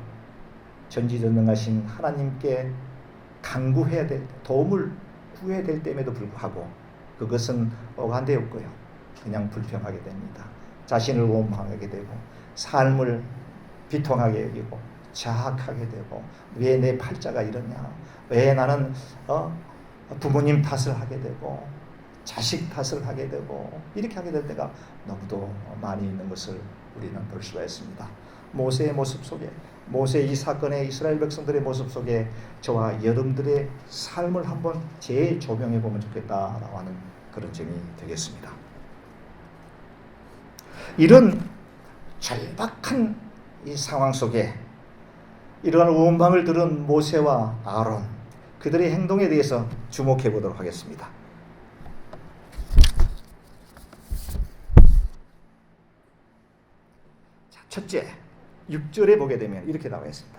전지전능하신 하나님께 간구해야 될 때, 도움을 구해야 될 때에도 불구하고 그것은 오간되었고요. 그냥 불평하게 됩니다. 자신을 원망하게 되고 삶을 비통하게 여기고 자학하게 되고, 왜 내 팔자가 이러냐, 왜 나는 부모님 탓을 하게 되고 자식 탓을 하게 되고 이렇게 하게 될 때가 너무도 많이 있는 것을 우리는 볼 수가 있습니다. 모세의 모습 속에, 모세 이 사건의 이스라엘 백성들의 모습 속에 저와 여러분들의 삶을 한번 재조명해 보면 좋겠다라고 하는 그런 점이 되겠습니다. 이런 절박한 이 상황 속에 이러한 원망을 들은 모세와 아론, 그들의 행동에 대해서 주목해 보도록 하겠습니다. 자, 첫째, 6절에 보게 되면 이렇게 나와 있습니다.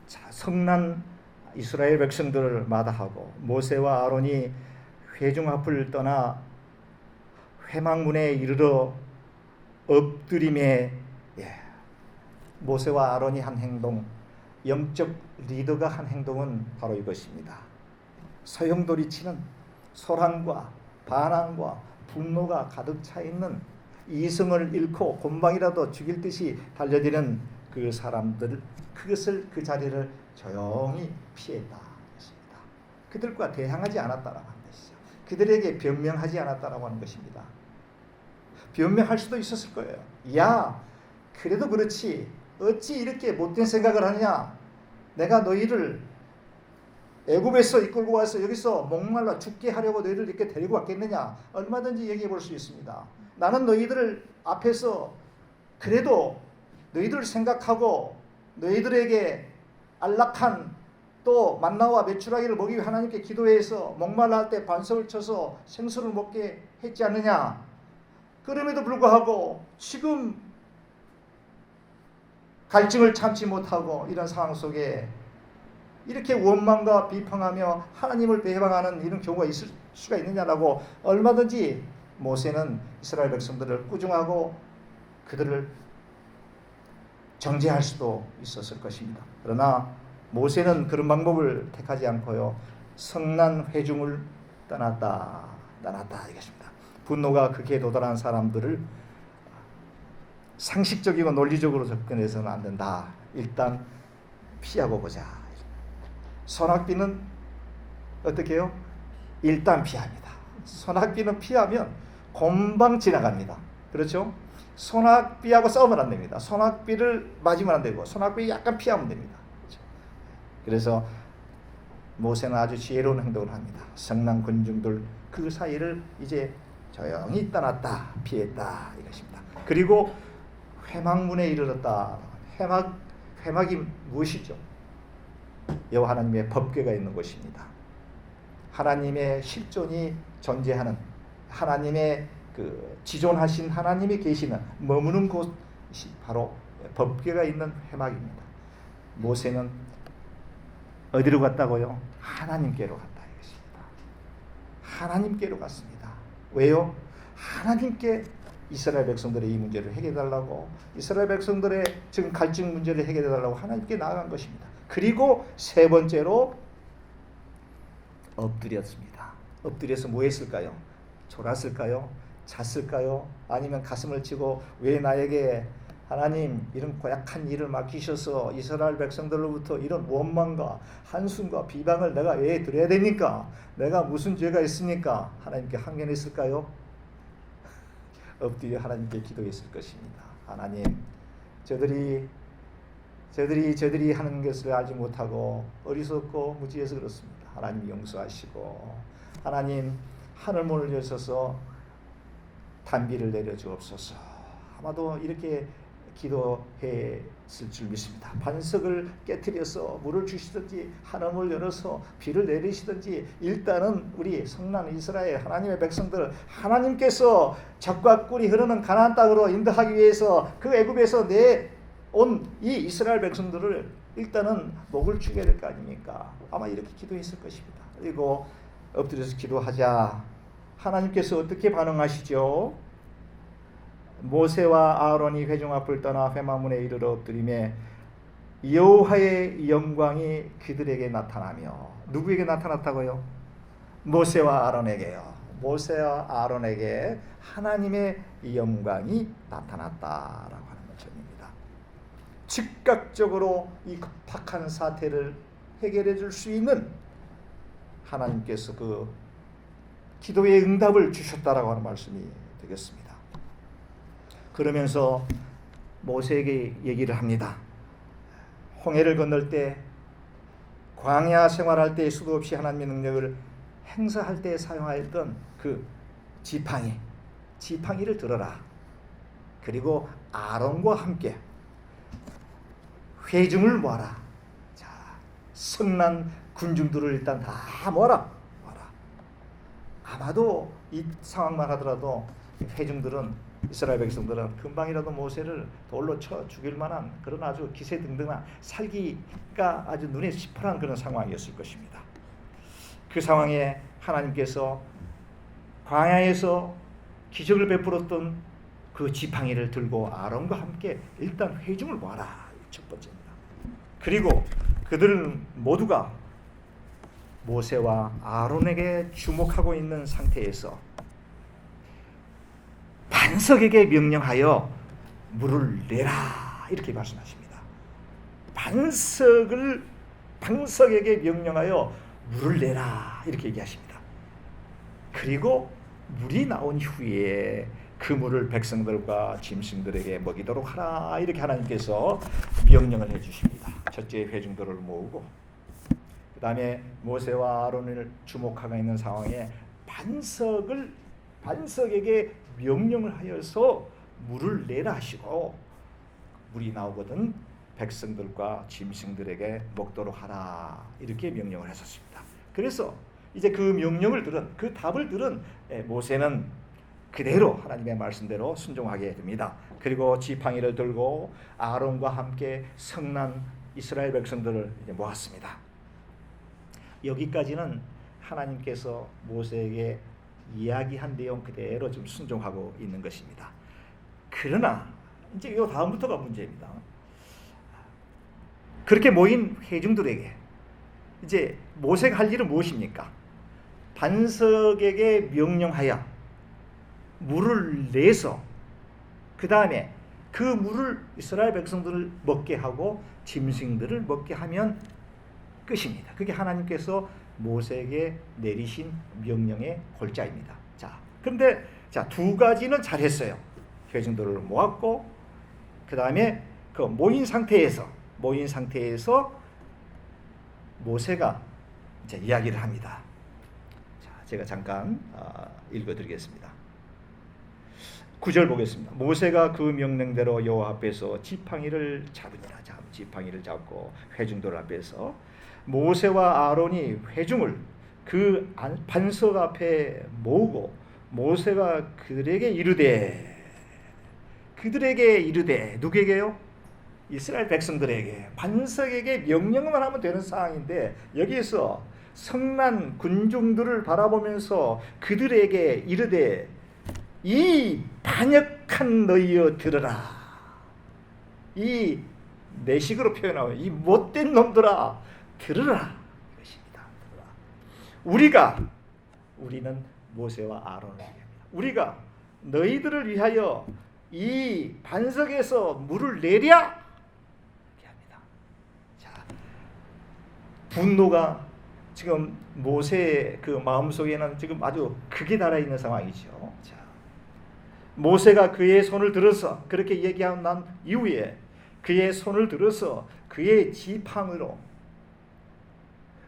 자, 성난 이스라엘 백성들을 마다하고 모세와 아론이 회중 앞을 떠나 회막문에 이르러 엎드림에, 모세와 아론이 한 행동, 영적 리더가 한 행동은 바로 이것입니다. 소용돌이치는 소란과 반항과 분노가 가득 차 있는 이성을 잃고 곤방이라도 죽일 듯이 달려드는 그 사람들, 그 자리를 조용히 피했다 했습니다. 그들과 대항하지 않았다라고 하는 것이죠. 그들에게 변명하지 않았다라고 하는 것입니다. 변명할 수도 있었을 거예요. 야, 그래도 그렇지, 어찌 이렇게 못된 생각을 하느냐, 내가 너희를 애굽에서 이끌고 와서 여기서 목말라 죽게 하려고 너희를 이렇게 데리고 왔겠느냐, 얼마든지 얘기해 볼 수 있습니다. 나는 너희들 앞에서 그래도 너희들 생각하고 너희들에게 안락한 또 만나와 메추라기를 먹이 위해 하나님께 기도해서 목말라 할 때 반석을 쳐서 생수를 먹게 했지 않느냐. 그럼에도 불구하고 지금 갈증을 참지 못하고 이런 상황 속에 이렇게 원망과 비판하며 하나님을 배반하는 이런 경우가 있을 수가 있느냐라고 얼마든지 모세는 이스라엘 백성들을 꾸중하고 그들을 정죄할 수도 있었을 것입니다. 그러나 모세는 그런 방법을 택하지 않고요, 성난 회중을 떠났다 이것입니다. 분노가 극에 도달한 사람들을 상식적이고 논리적으로 접근해서는 안 된다. 일단 피하고 보자. 소낙비는 어떻게 해요? 일단 피합니다. 소낙비는 피하면 금방 지나갑니다. 그렇죠? 소낙비하고 싸우면 안 됩니다. 소낙비를 맞으면 안 되고 소낙비 약간 피하면 됩니다. 그렇죠? 그래서 모세는 아주 지혜로운 행동을 합니다. 성난 군중들 그 사이를 이제 조용히 떠났다, 피했다 이것입니다. 그리고 회막문에 이르렀다. 회막이 무엇이죠? 여호와 하나님의 법궤가 있는 곳입니다. 하나님의 실존이 존재하는, 하나님의 그 지존하신 하나님이 계시는 머무는 곳이 바로 법궤가 있는 회막입니다. 모세는 어디로 갔다고요? 하나님께로 갔다 이것입니다. 하나님께로 갔습니다. 왜요? 하나님께 이스라엘 백성들의 이 문제를 해결해달라고, 이스라엘 백성들의 지금 갈증 문제를 해결해달라고 하나님께 나아간 것입니다. 그리고 세 번째로 엎드렸습니다. 엎드려서 뭐 했을까요? 졸았을까요? 잤을까요? 아니면 가슴을 치고 왜 나에게 하나님 이런 고약한 일을 맡기셔서 이스라엘 백성들로부터 이런 원망과 한숨과 비방을 내가 왜 들어야 됩니까? 내가 무슨 죄가 있습니까? 하나님께 항변했을까요? 엎드려 하나님께 기도했을 것입니다. 하나님, 저들이 하는 것을 알지 못하고 어리석고 무지해서 그렇습니다. 하나님 용서하시고, 하나님 하늘문을 여셔서 단비를 내려주옵소서. 아마도 이렇게 기도했을 줄 믿습니다. 반석을 깨트려서 물을 주시든지 하늘문을 열어서 비를 내리시든지 일단은 우리 성난 이스라엘 하나님의 백성들, 하나님께서 젖과 꿀이 흐르는 가나안 땅으로 인도하기 위해서 그 애굽에서 내온 이 이스라엘 백성들을 일단은 목을 죽여야 될 거 아닙니까? 아마 이렇게 기도했을 것입니다. 그리고 엎드려서 기도하자. 하나님께서 어떻게 반응하시죠? 모세와 아론이 회중 앞을 떠나 회막문에 이르러 엎드리매 여호와의 영광이 그들에게 나타나며, 누구에게 나타났다고요? 모세와 아론에게요. 모세와 아론에게 하나님의 영광이 나타났다라고 하는 것입니다. 즉각적으로 이 급박한 사태를 해결해 줄 수 있는 하나님께서 그 기도의 응답을 주셨다라고 하는 말씀이 되겠습니다. 그러면서 모세에게 얘기를 합니다. 홍해를 건널 때, 광야 생활할 때 수도 없이 하나님의 능력을 행사할 때 사용하였던 그 지팡이를 들어라. 그리고 아론과 함께 회중을 모아라. 자, 성난 군중들을 일단 다 모아라. 아마도 이 상황만 하더라도 회중들은, 이스라엘 백성들은 금방이라도 모세를 돌로 쳐 죽일 만한 그런 아주 기세등등한, 살기가 아주 눈에 시퍼런 그런 상황이었을 것입니다. 그 상황에 하나님께서 광야에서 기적을 베풀었던 그 지팡이를 들고 아론과 함께 일단 회중을 모아라. 첫 번째입니다. 그리고 그들 모두가 모세와 아론에게 주목하고 있는 상태에서 반석에게 명령하여 물을 내라, 이렇게 말씀하십니다. 반석에게 명령하여 물을 내라, 이렇게 얘기하십니다. 그리고 물이 나온 후에 그 물을 백성들과 짐승들에게 먹이도록 하라, 이렇게 하나님께서 명령을 해주십니다. 첫째 회중들을 모으고, 그 다음에 모세와 아론을 주목하고 있는 상황에 반석에게 명령을 하여서 물을 내라 하시고, 물이 나오거든 백성들과 짐승들에게 먹도록 하라, 이렇게 명령을 하셨습니다. 그래서 이제 그 명령을 들은, 그 답을 들은 모세는 그대로 하나님의 말씀대로 순종하게 됩니다. 그리고 지팡이를 들고 아론과 함께 성난 이스라엘 백성들을 이제 모았습니다. 여기까지는 하나님께서 모세에게 이야기한 내용 그대로 좀 순종하고 있는 것입니다. 그러나 이제 이 다음부터가 문제입니다. 그렇게 모인 회중들에게 이제 모세가 할 일은 무엇입니까? 반석에게 명령하여 물을 내서 그 다음에 그 물을 이스라엘 백성들을 먹게 하고 짐승들을 먹게 하면 끝입니다. 그게 하나님께서 모세에게 내리신 명령의 골자입니다. 자, 그런데 두 가지는 잘했어요. 회중들을 모았고, 그 다음에 그 모인 상태에서 모세가 이제 이야기를 합니다. 자, 제가 잠깐 읽어드리겠습니다. 9절 보겠습니다. 모세가 그 명령대로 여호와 앞에서 지팡이를 잡으니라. 자, 지팡이를 잡고 회중들 앞에서 모세와 아론이 회중을 그 반석 앞에 모으고 모세가 그들에게 이르되 누구에게요? 이스라엘 백성들에게, 반석에게 명령만 하면 되는 상황인데 여기에서 성난 군중들을 바라보면서 그들에게 이르되 이 반역한 너희여 들으라. 이 내식으로 표현하고 이 못된 놈들아 들으라, 이것입니다. 들으라. 우리는 모세와 아론을 얘기합니다. 우리가 너희들을 위하여 이 반석에서 물을 내랴, 이렇게 합니다. 자, 분노가 지금 모세의 그 마음속에는 지금 아주 극에 달아 있는 상황이죠. 자, 모세가 그의 손을 들어서 그렇게 얘기한 난 이후에 그의 손을 들어서 그의 지팡이로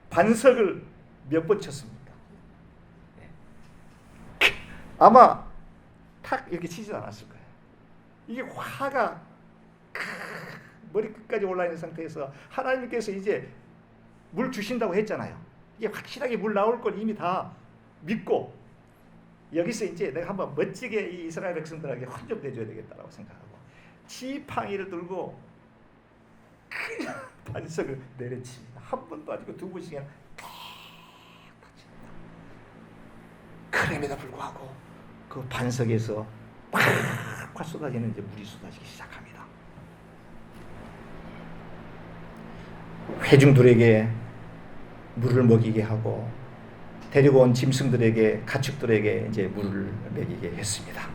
반석을 몇 번 쳤습니까? 아마 탁 이렇게 치지 않았을 거예요. 이게 화가 머리 끝까지 올라 있는 상태에서 하나님께서 이제 물 주신다고 했잖아요. 이게 확실하게 물 나올 걸 이미 다 믿고 여기서 이제 내가 한번 멋지게 이 이스라엘 백성들에게 혼 좀 내줘야 되겠다라고 생각하고 지팡이를 들고 그냥 반석을 내려칩니다. 한 번도 아니고 두 번씩이나 그럼에도 불구하고 그 반석에서 팍 쏟아지는 이제 물이 쏟아지기 시작합니다. 회중들에게 물을 먹이게 하고 데리고 온 짐승들에게, 가축들에게 이제 물을 먹이게 했습니다.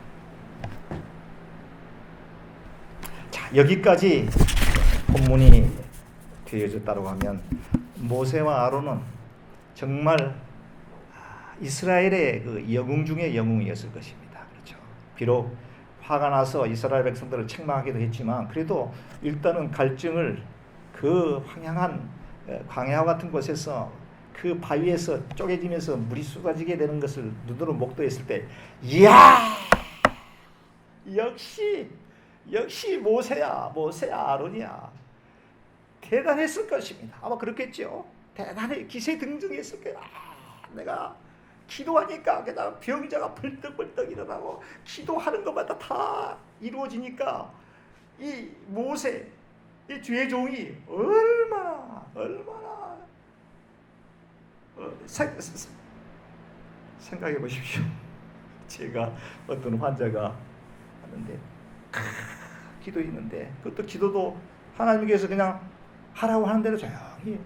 자, 여기까지 본문이 되어졌다고 하면 모세와 아론은 정말 이스라엘의 그 영웅 중에 영웅이었을 것입니다. 그렇죠. 비록 화가 나서 이스라엘 백성들을 책망하기도 했지만 그래도 일단은 갈증을 그 황량한 광야 같은 곳에서 그 바위에서 쪼개지면서 물이 쏟아지게 되는 것을 눈으로 목도했을 때 이야 역시 모세야 아론이야 대단했을 것입니다. 아마 그렇겠죠. 대단히 기세등등했을 거야. 내가 기도하니까 그냥 병자가 벌떡벌떡 일어나고 기도하는 것마다 다 이루어지니까 이 모세 이 주의 종이 얼마나 생각해 보십시오. 제가 어떤 환자가 하는데 기도했는데 그것도 기도도 하나님께서 그냥 하라고 하는 대로 조용히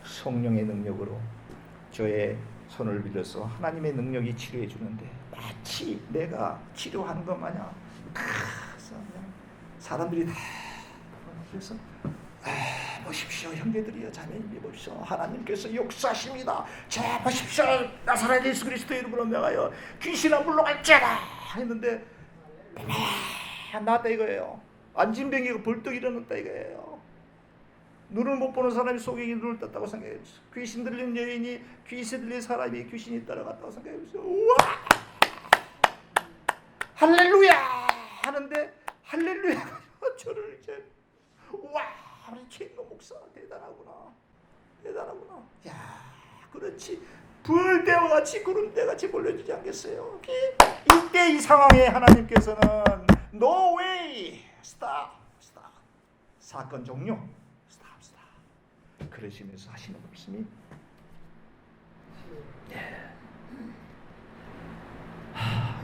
성령의 능력으로 저의 손을 빌려서 하나님의 능력이 치료해 주는데 마치 내가 치료하는 것 마냥 사람들이 다 그래서 보십시오 형제들이여 자매님이 보십시오 하나님께서 역사하십니다. 자 보십시오 나사렛 예수 그리스도의 이름으로 명하여 귀신아 물러갈지어다 했는데 나왔다 이거예요. 안진병이가 벌떡 일어났다 이거예요. 눈을 못 보는 사람이 속에 눈을 떴다고 생각해요. 귀신 들린 여인이 귀신 들린 사람이 귀신이 따라갔다고 생각해요. 우와 할렐루야 하는데 할렐루야가 저를 이제 우와 우리 최인호 목사 대단하구나. 야 그렇지 불대와 같이 구름대같이 몰려주지 않겠어요. 이때 이 상황에 하나님께서는 No way stop 사건 종료 stop 그러시면서 하시는 말씀이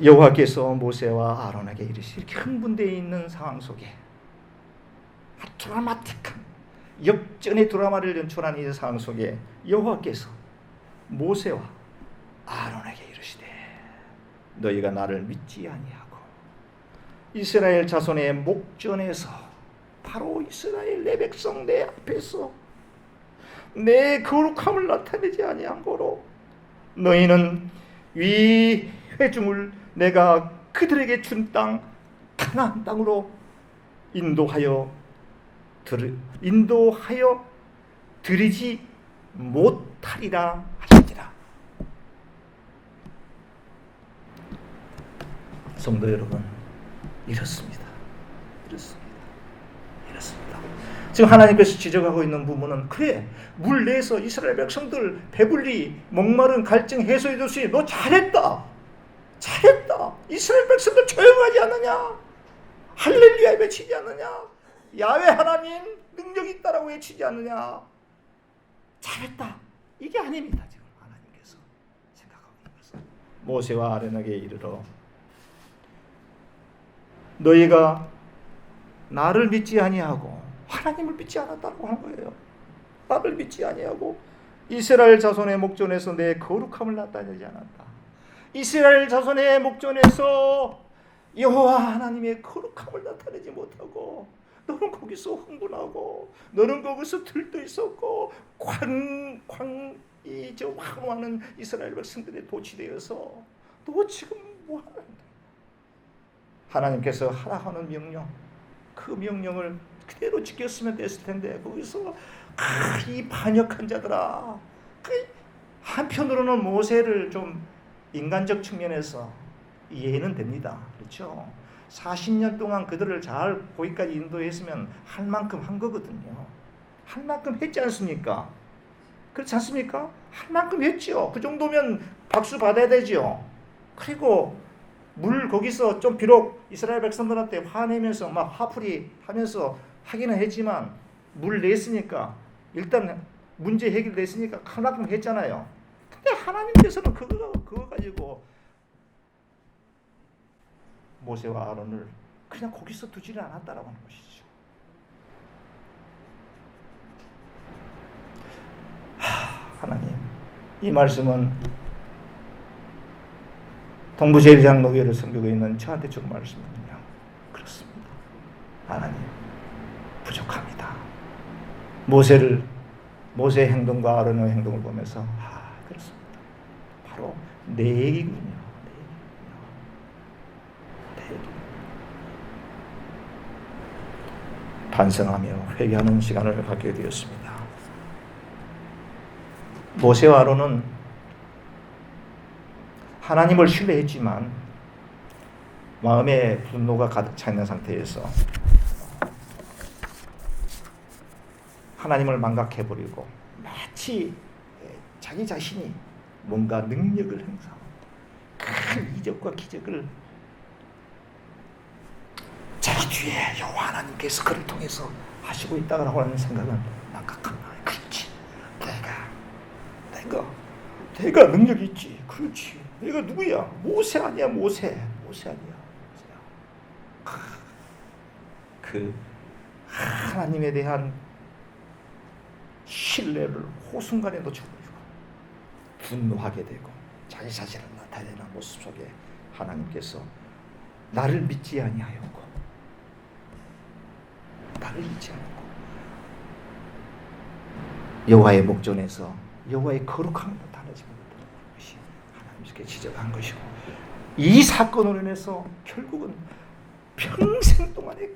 여호와께서 모세와 아론에게 이르시되 이렇게 흥분되어 있는 상황 속에 드라마틱한 역전의 드라마를 연출한 이 상황 속에 여호와께서 모세와 아론에게 이르시되 너희가 나를 믿지 아니하고 이스라엘 자손의 목전에서 바로 이스라엘 내 백성 내 앞에서 내 거룩함을 나타내지 아니한 거로 너희는 위 회중을 내가 그들에게 준 땅 가나안 땅으로 인도하여 드리지 못하리라 하시니라. 성도 여러분 이렇습니다. 지금 하나님께서 지적하고 있는 부분은 그래 물 내에서 이스라엘 백성들 배불리 목마른 갈증 해소해 줬으니 너 잘했다. 이스라엘 백성들 조용하지 않느냐? 할렐루야 외치지 않느냐? 야훼 하나님 능력이 있다라고 외치지 않느냐? 잘했다. 이게 아닙니다. 지금 하나님께서 생각하고 있는 것은 모세와 아론에게 이르러 너희가 나를 믿지 아니하고 하나님을 믿지 않았다고 하는 거예요. 나를 믿지 아니하고 이스라엘 자손의 목전에서 내 거룩함을 나타내지 않았다. 이스라엘 자손의 목전에서 여호와 하나님의 거룩함을 나타내지 못하고 너는 거기서 흥분하고 너는 거기서 들떠 있었고 저 황홀하는 이스라엘 백성들에 도취되어서 너 지금 뭐 하는 하나님께서 하라 하는 명령 그 명령을 그대로 지켰으면 됐을 텐데 거기서 이 반역한 자들아 한편으로는 모세를 좀 인간적 측면에서 이해는 됩니다. 그렇죠? 40년 동안 그들을 잘 거기까지 인도했으면 할 만큼 한 거거든요. 할 만큼 했지 않습니까? 그렇지 않습니까? 할 만큼 했죠. 그 정도면 박수 받아야 되죠. 그리고 물 거기서 좀 비록 이스라엘 백성들한테 화내면서 막 화풀이 하면서 하기는 했지만 물 냈으니까 일단 문제 해결됐으니까 할 만큼 했잖아요. 근데 하나님께서는 그거 가지고 모세와 아론을 그냥 거기서 두지를 않았다라고 하는 것이죠. 하나님, 이 말씀은 동부제일장 노예를 섬기고 있는 저한테 준 말씀은요. 그렇습니다. 하나님, 부족합니다. 모세의 행동과 아론의 행동을 보면서 그렇습니다. 바로 내 얘기군요. 내 얘기. 반성하며 회개하는 시간을 갖게 되었습니다. 모세와 아론은 하나님을 신뢰했지만 마음에 분노가 가득 차 있는 상태에서 하나님을 망각해버리고 마치 자기 자신이 뭔가 능력을 행사하고 큰 이적과 기적을 자기 뒤에 여호와 하나님께서 그를 통해서 하시고 있다고 하는 생각은 망각한 거예요. 그렇지, 내가 능력이 있지. 그렇지, 내가 누구야? 모세 아니야. 모세 아니야. 그 하나님에 대한 신뢰를 호순간에 놓쳐버리고 분노하게 되고 자기 자신을 나타내는 모습 속에 하나님께서 나를 믿지 아니하였고 여호와의 목전에서 여호와의 거룩함을 나타내지 못하는 것이 하나님께 지적한 것이고, 이 사건으로 인해서 결국은 평생 동안에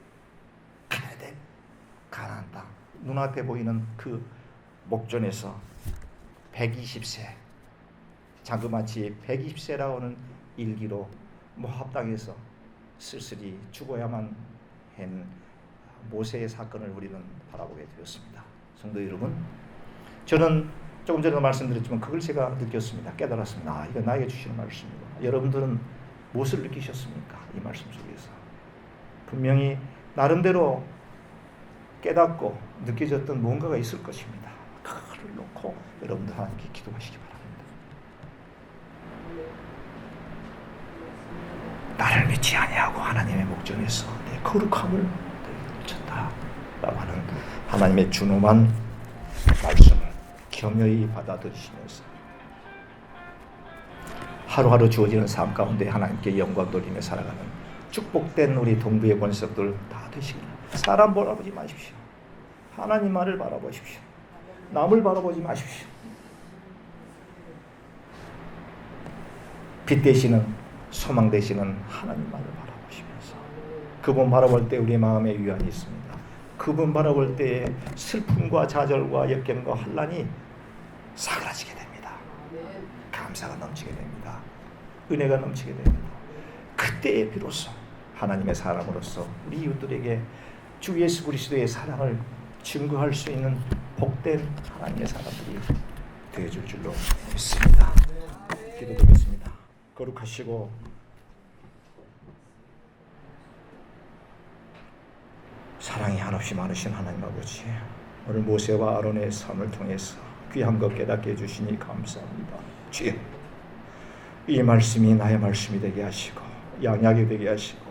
가야 될 가나안 땅, 눈앞에 보이는 그 목전에서 120세, 자그마치 120세라고 하는 일기로 모압 땅에서 쓸쓸히 죽어야만 한 모세의 사건을 우리는 바라보게 되었습니다. 성도 여러분, 저는 조금 전에 말씀드렸지만 그걸 제가 느꼈습니다. 깨달았습니다. 이거 나에게 주시는 말씀입니다. 여러분들은 무엇을 느끼셨습니까? 이 말씀 속에서 분명히 나름대로 깨닫고 느껴졌던 무언가가 있을 것입니다. 그걸 놓고 여러분들 하나님께 기도하시기 바랍니다. 나를 믿지 아니하고 하나님의 목전에서 내 거룩함을 놓쳤다라고 하는 하나님의 준엄한 말씀을 겸허히 받아들이시면서 하루하루 주어지는 삶 가운데 하나님께 영광 돌리며 살아가는 축복된 우리 동부의 권석들 다 되시길. 사람 바라보지 마십시오. 하나님만을 바라보십시오. 남을 바라보지 마십시오. 빛 되시는, 소망 되시는 하나님만을 바라보시면서 그분 바라볼 때 우리 마음에 위안이 있습니다. 그분 바라볼 때에 슬픔과 좌절과 역경과 환난이 사그라지게 됩니다. 감사가 넘치게 됩니다. 은혜가 넘치게 됩니다. 그때에 비로소 하나님의 사람으로서 우리 이웃들에게 주 예수 그리스도의 사랑을 증거할 수 있는 복된 하나님의 사람들이 되어줄 줄로 믿습니다. 기도드리겠습니다. 거룩하시고 사랑이 한없이 많으신 하나님 아버지, 오늘 모세와 아론의 삶을 통해서 귀한 것 깨닫게 해주시니 감사합니다. 주여, 이 말씀이 나의 말씀이 되게 하시고 양약이 되게 하시고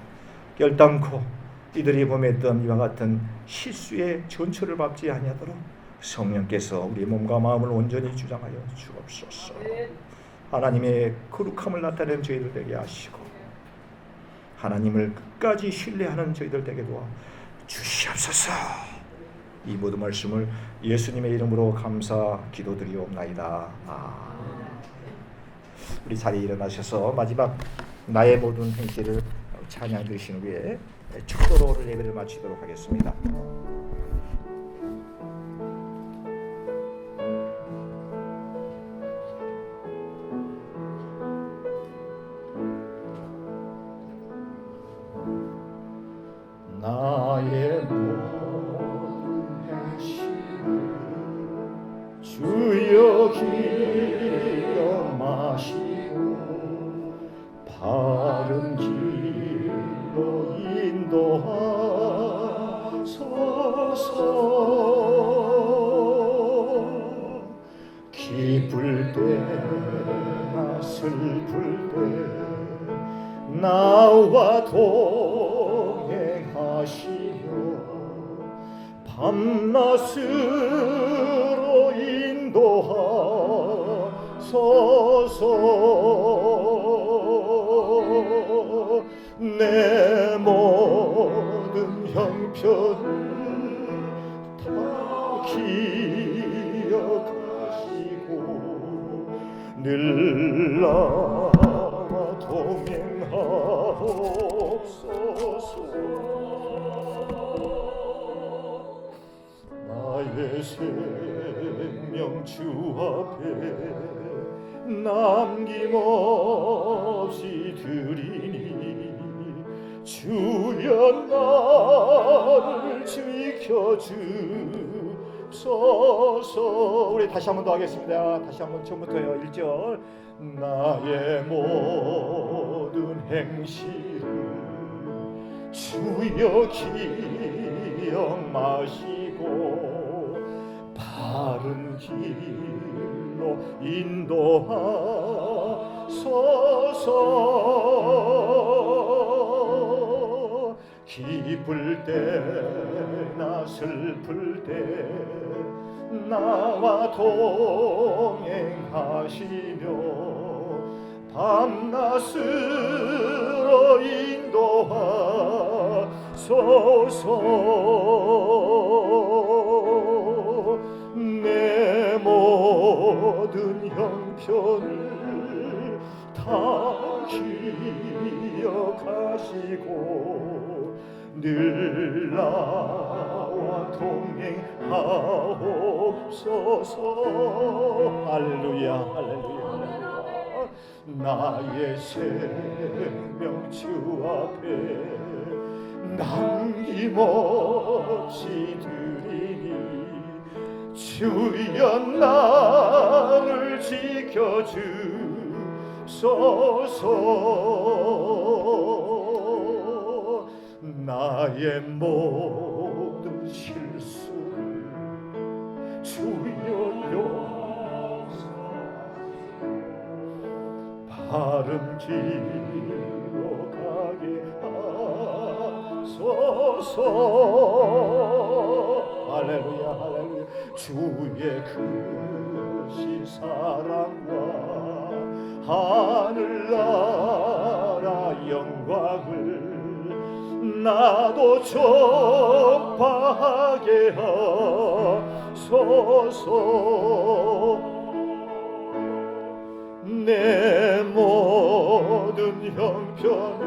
결단코 이들이 범했던 이와 같은 실수의 전초를 밟지 아니하도록 성령께서 우리 몸과 마음을 온전히 주장하여 주옵소서. 하나님의 거룩함을 나타내는 저희들 되게 하시고 하나님을 끝까지 신뢰하는 저희들 되게 도와 주시옵소서. 이 모든 말씀을 예수님의 이름으로 감사 기도드리옵나이다. 우리 자리에 일어나셔서 마지막 나의 모든 행실을 찬양 드리신 후에 축도로 오늘 예배를 마치도록 하겠습니다. 나의 모든 행실을 주여 기여 마시고 바른 길로 인도하소서. 기쁠 때나 슬플 때 나와 동행하시며 밤낮으로 인도하소서. 내 모든 형편을 다
늘 나와 동행하옵소서. 나의 생명 주 앞에 남김없이 드리니 주여 나를 지켜주소서. 우리 다시 한 번 더 하겠습니다. 다시 한 번 처음부터요. 1절. 나의 모든 행실을 주여 기억 마시고 바른 길로 인도하소서. 기쁠 때나 슬플 때 나와 동행하시며 밤낮으로 인도하소서. 내 모든 형편을 다 기억하시고 늘 나와 동행하옵소서. 할렐루야 할렐루야 할렐루야. 나의 생명 주 앞에 남김없이 드리니 주여 나를 지켜주소서. 나의 모든 실수를 주여 용서하시고 바른 길로 가게 하소서. 할렐루야 할렐루야. 주의 크신 사랑과 하늘나라 영광을 나도 전파하게 하소서. 내 모든 형편을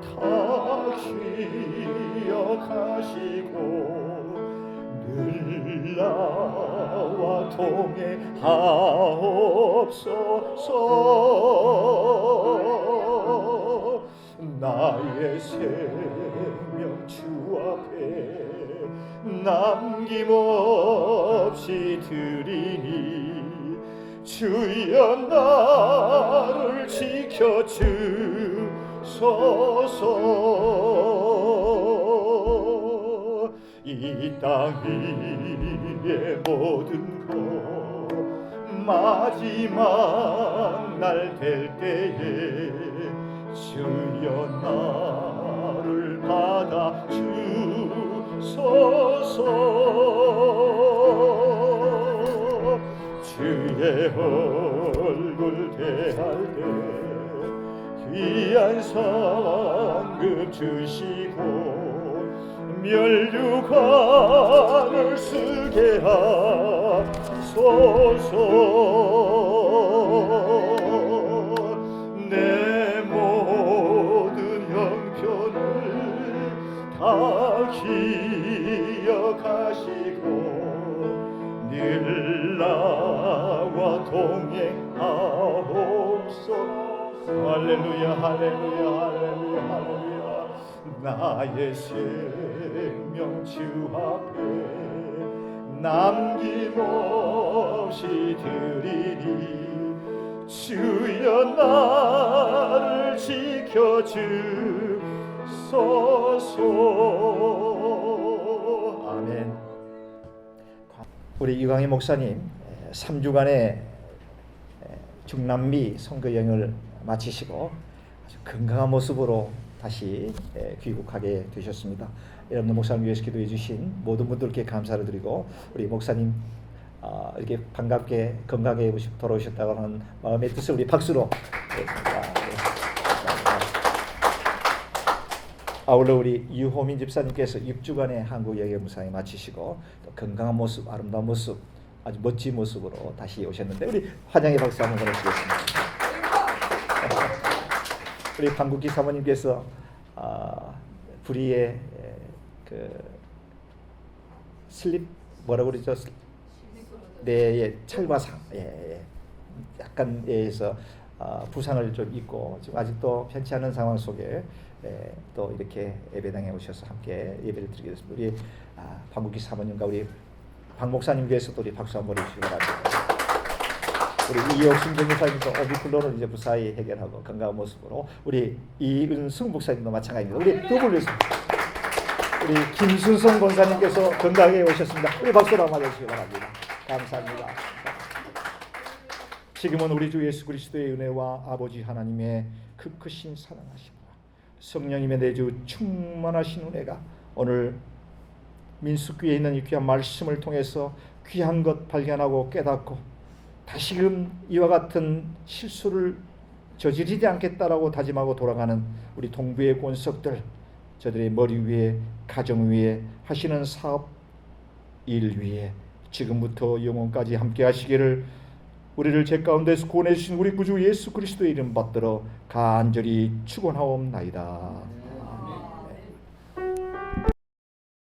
다 기억하시고 늘 나와 동행하옵소서. 나의 생명 주 앞에 남김없이 드리니 주여 나를 지켜주소서. 이 땅 위의 모든 것 마지막 날 될 때에 주여 나를 받아 주소서. 주의 얼굴 대할 때 귀한 상급 주시고 멸류관을 쓰게 하소서. 내 모든 형편을 다 기억하시고 늘 나와 동행하옵소서. 할렐루야 할렐루야 할렐루야 할렐루야. 나의 생명 주 앞에 남김없이 드리니 주여 나를 지켜주소서. 아멘. 우리 이광희 목사님 3주간의 중남미 선교 여행을 마치시고 아주 건강한 모습으로 다시 귀국하게 되셨습니다. 여러분 목사님 위해서 기도해 주신 모든 분들께 감사를 드리고 우리 목사님 이렇게 반갑게 건강하게 돌아오셨다고 하는 마음의 뜻을 우리 박수로 아울러 우리 유호민 집사님께서 6주간의 한국 여행 무상에 마치시고 또 건강한 모습, 아름다운 모습 아주 멋진 모습으로 다시 오셨는데 우리 환영의 박수 한번 보내주겠습니다. 우리 방국기 사모님께서 불의의 그 슬립 뭐라고 그러죠? 네, 예, 찰과상, 예, 약간 예에서 부상을 좀 입고 지금 아직도 편치 않은 상황 속에 또 이렇게 예배당에 오셔서 함께 예배를 드리게 됐습니다. 우리 방국기 사모님과 우리 박 목사님께서도 우리 박수 한번 보내주시기 바랍니다. 우리 이옥순 전무사님도 오미클론을 이제 무사히 해결하고 건강한 모습으로 우리 이은승 목사님도 마찬가지입니다. 우리 더블유스 우리 김순성 권사님께서 건강하게 오셨습니다. 우리 박수로 한번 해주시기 바랍니다. 감사합니다. 지금은 우리 주 예수 그리스도의 은혜와 아버지 하나님의 그 크신 사랑하심과 성령님의 내주 충만하신 은혜가 오늘 민수교회에 있는 이 귀한 말씀을 통해서 귀한 것 발견하고 깨닫고 다시금 이와 같은 실수를 저지르지 않겠다라고 다짐하고 돌아가는 우리 동부의 권석들, 저들의 머리 위에 가정 위에 하시는 사업 일 위에 지금부터 영원까지 함께 하시기를 우리를 죄 가운데서 구원해 주신 우리 구주 예수 그리스도의 이름 받들어 간절히 축원하옵나이다.